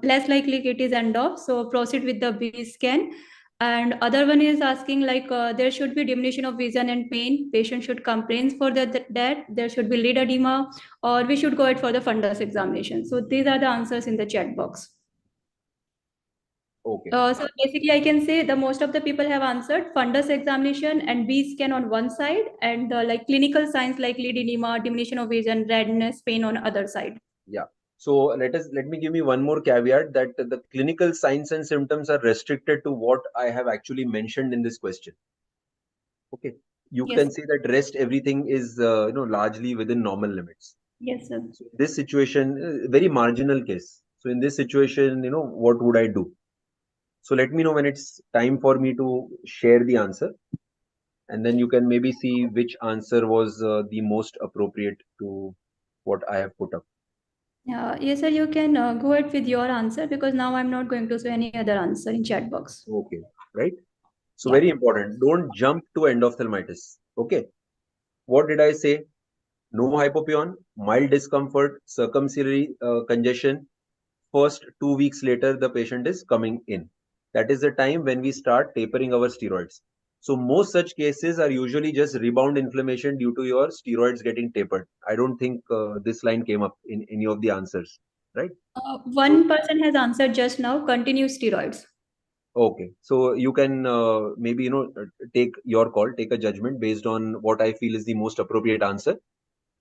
[SPEAKER 7] less likely it is endo, so proceed with the B scan. And other one is asking like there should be diminution of vision and pain. Patient should complain for that there should be lid edema, or we should go ahead for the fundus examination. So these are the answers in the chat box.
[SPEAKER 1] Okay.
[SPEAKER 7] So basically, I can say the most of the people have answered fundus examination and B scan on one side, and like clinical signs like lid edema, diminution of vision, redness, pain on other side.
[SPEAKER 1] Yeah. So let me give me one more caveat that the clinical signs and symptoms are restricted to what I have actually mentioned in this question. Okay. You
[SPEAKER 7] Yes.
[SPEAKER 1] can say that rest everything is largely within normal limits.
[SPEAKER 7] Yes, sir.
[SPEAKER 1] So this situation, very marginal case. So in this situation, what would I do? So let me know when it's time for me to share the answer, and then you can maybe see which answer was the most appropriate to what I have put up.
[SPEAKER 7] Yes, sir. You can go ahead with your answer because now I'm not going to say any other answer in chat box.
[SPEAKER 1] Okay, right? So
[SPEAKER 7] Yeah.
[SPEAKER 1] very important. Don't jump to endophthalmitis. Okay. What did I say? No hypopyon, mild discomfort, circumciliary congestion. First 2 weeks later, the patient is coming in. That is the time when we start tapering our steroids. So most such cases are usually just rebound inflammation due to your steroids getting tapered. I don't think this line came up in any of the answers, right?
[SPEAKER 7] One person has answered just now, continue steroids.
[SPEAKER 1] Okay, so you can maybe take your call, take a judgment based on what I feel is the most appropriate answer.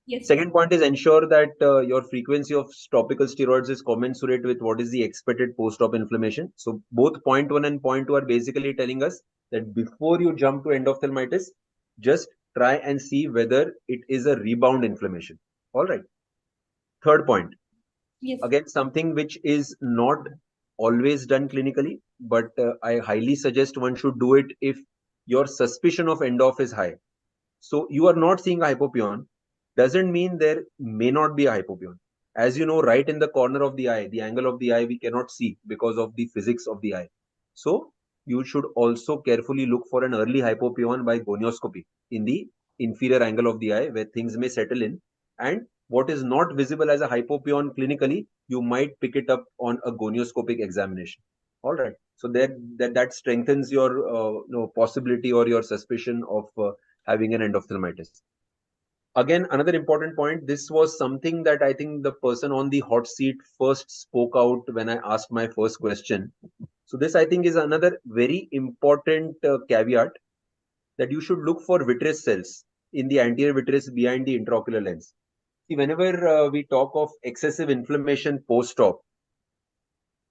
[SPEAKER 7] Yes.
[SPEAKER 1] Second point is ensure that your frequency of topical steroids is commensurate with what is the expected post-op inflammation. So both point 1 and point 2 are basically telling us that before you jump to endophthalmitis, just try and see whether it is a rebound inflammation. All right. Third point.
[SPEAKER 7] Yes.
[SPEAKER 1] Again, something which is not always done clinically, but I highly suggest one should do it if your suspicion of endoph is high. So you are not seeing a hypopyon, doesn't mean there may not be a hypopyon. As you know, right in the corner of the eye, the angle of the eye, we cannot see because of the physics of the eye. So you should also carefully look for an early hypopyon by gonioscopy in the inferior angle of the eye where things may settle in. And what is not visible as a hypopyon clinically, you might pick it up on a gonioscopic examination. All right. So that strengthens your possibility or your suspicion of having an endophthalmitis. Again, another important point, this was something that I think the person on the hot seat first spoke out when I asked my first question. So this I think is another very important caveat that you should look for vitreous cells in the anterior vitreous behind the intraocular lens. See, whenever we talk of excessive inflammation post-op,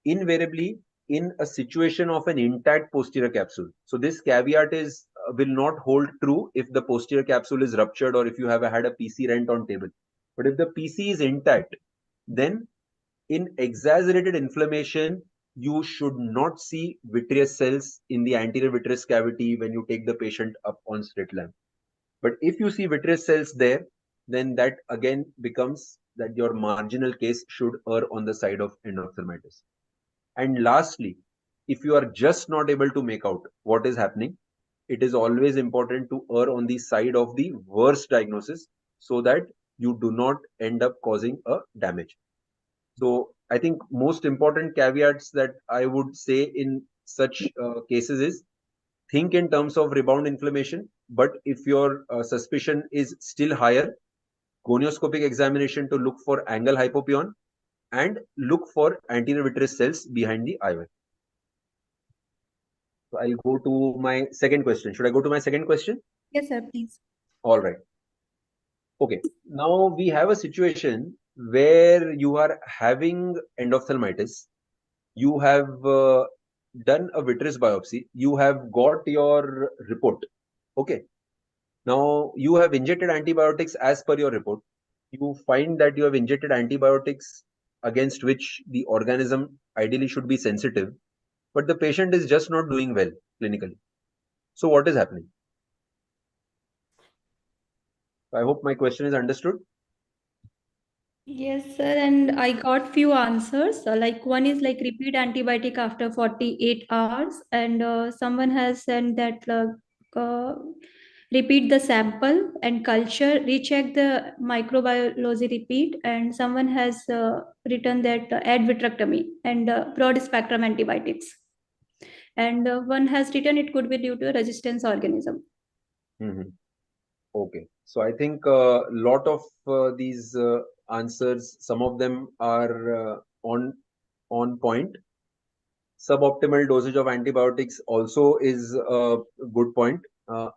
[SPEAKER 1] invariably in a situation of an intact posterior capsule. So this caveat is will not hold true if the posterior capsule is ruptured or if you have had a PC rent on table. But if the PC is intact, then in exaggerated inflammation, you should not see vitreous cells in the anterior vitreous cavity when you take the patient up on slit lamp. But if you see vitreous cells there, then that again becomes that your marginal case should err on the side of endophthalmitis. And lastly, if you are just not able to make out what is happening, it is always important to err on the side of the worst diagnosis so that you do not end up causing a damage. So I think most important caveats that I would say in such cases is think in terms of rebound inflammation, but if your suspicion is still higher, gonioscopic examination to look for angle hypopyon and look for anterior vitreous cells behind the eye. So I'll go to my second question. Should I go to my second question?
[SPEAKER 7] Yes, sir, please.
[SPEAKER 1] All right. Okay. Now we have a situation where you are having endophthalmitis. You have done a vitreous biopsy. You have got your report. Okay. Now you have injected antibiotics as per your report. You find that you have injected antibiotics against which the organism ideally should be sensitive, but the patient is just not doing well clinically. So what is happening? I hope my question is understood.
[SPEAKER 7] Yes, sir, and I got few answers. Like one is like repeat antibiotic after 48 hours, and someone has sent that repeat the sample and culture, recheck the microbiology repeat, and someone has written that add vitrectomy and broad spectrum antibiotics. And one has written it could be due to a resistance organism.
[SPEAKER 1] Okay, so I think a lot of these answers, some of them are on point. Suboptimal dosage of antibiotics also is a good point.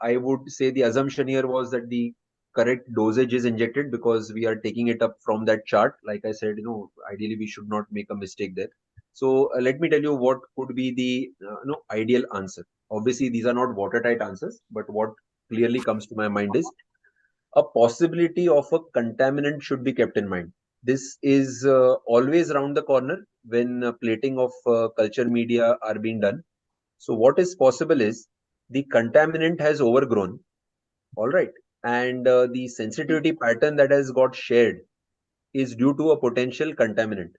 [SPEAKER 1] I would say the assumption here was that the correct dosage is injected because we are taking it up from that chart. Like I said, ideally we should not make a mistake there. So let me tell you what could be the ideal answer. Obviously, these are not watertight answers, but what clearly comes to my mind is a possibility of a contaminant should be kept in mind. This is always around the corner when plating of culture media are being done. So what is possible is the contaminant has overgrown, all right, and the sensitivity pattern that has got shared is due to a potential contaminant.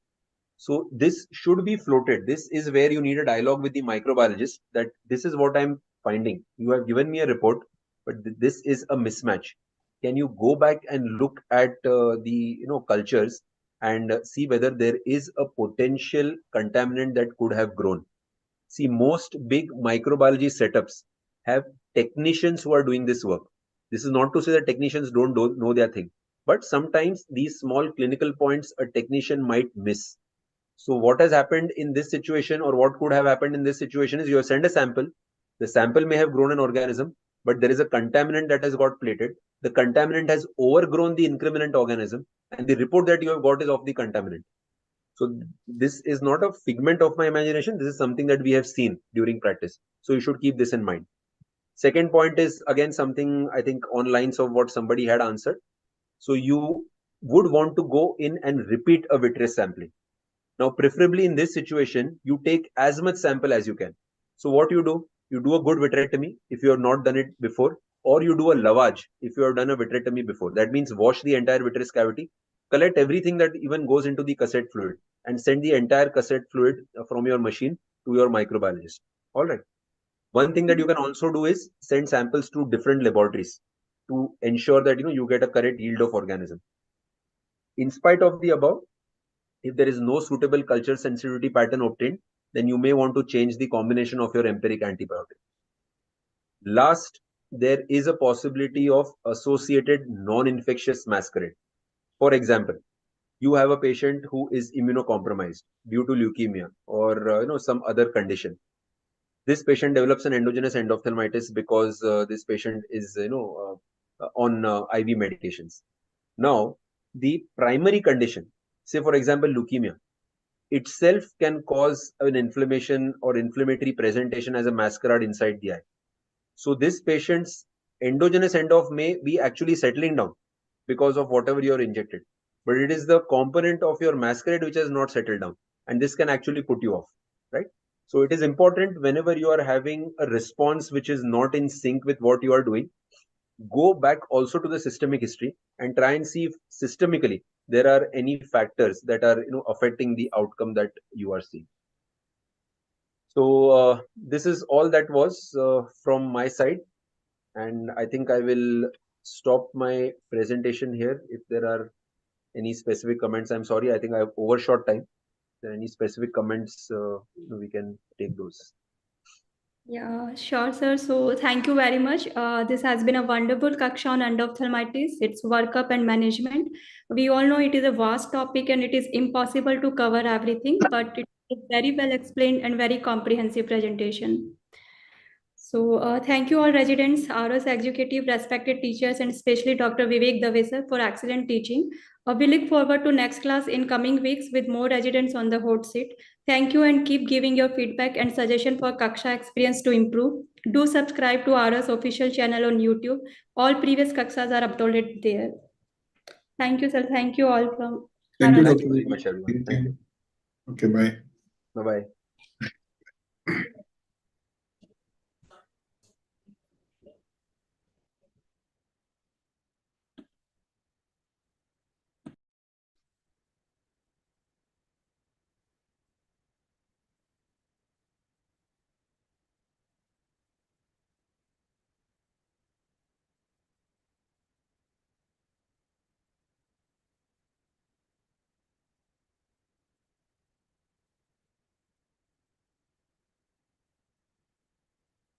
[SPEAKER 1] So this should be floated. This is where you need a dialogue with the microbiologist that this is what I'm finding. You have given me a report, but this is a mismatch. Can you go back and look at the cultures and see whether there is a potential contaminant that could have grown? See, most big microbiology setups have technicians who are doing this work. This is not to say that technicians don't know their thing, but sometimes these small clinical points a technician might miss. So what has happened in this situation, or what could have happened in this situation, is you have sent a sample. The sample may have grown an organism, but there is a contaminant that has got plated. The contaminant has overgrown the incriminant organism, and the report that you have got is of the contaminant. So this is not a figment of my imagination. This is something that we have seen during practice. So you should keep this in mind. Second point is again something I think on lines of what somebody had answered. So you would want to go in and repeat a vitreous sampling. Now, preferably in this situation, you take as much sample as you can. So what you do a good vitrectomy if you have not done it before, or you do a lavage if you have done a vitrectomy before. That means wash the entire vitreous cavity, collect everything that even goes into the cassette fluid, and send the entire cassette fluid from your machine to your microbiologist. All right. One thing that you can also do is send samples to different laboratories to ensure that you get a correct yield of organism. In spite of the above, if there is no suitable culture sensitivity pattern obtained, then you may want to change the combination of your empiric antibiotic. Last, there is a possibility of associated non-infectious masquerade. For example, you have a patient who is immunocompromised due to leukemia or some other condition. This patient develops an endogenous endophthalmitis because this patient is on IV medications. Now, the primary condition, say for example leukemia, itself can cause an inflammation or inflammatory presentation as a masquerade inside the eye. So this patient's endogenous endoff may be actually settling down because of whatever you're injected, but it is the component of your masquerade which has not settled down, and this can actually put you off, right? So it is important whenever you are having a response which is not in sync with what you are doing, go back also to the systemic history and try and see if systemically there are any factors that are affecting the outcome that you are seeing. So this is all that was from my side, and I think I will stop my presentation here. If there are any specific comments, I'm sorry, I think I have overshot time. If there are any specific comments, we can take those.
[SPEAKER 7] Yeah, sure, sir. So thank you very much. This has been a wonderful Kaksha on endophthalmitis, its workup and management. We all know it is a vast topic and it is impossible to cover everything, but it is very well explained and very comprehensive presentation. So thank you all residents, ROS executive, respected teachers, and especially Dr. Vivek Dave sir for excellent teaching. We look forward to next class in coming weeks with more residents on the hot seat. Thank you and keep giving your feedback and suggestion for Kaksha experience to improve. Do subscribe to ROS official channel on YouTube. All previous Kakshas are uploaded there. Thank you, sir. Thank you all from
[SPEAKER 8] Thank you,
[SPEAKER 7] ROS.
[SPEAKER 8] Dr.
[SPEAKER 1] Very much, everyone. Thank you.
[SPEAKER 8] Okay, bye.
[SPEAKER 1] Bye-bye.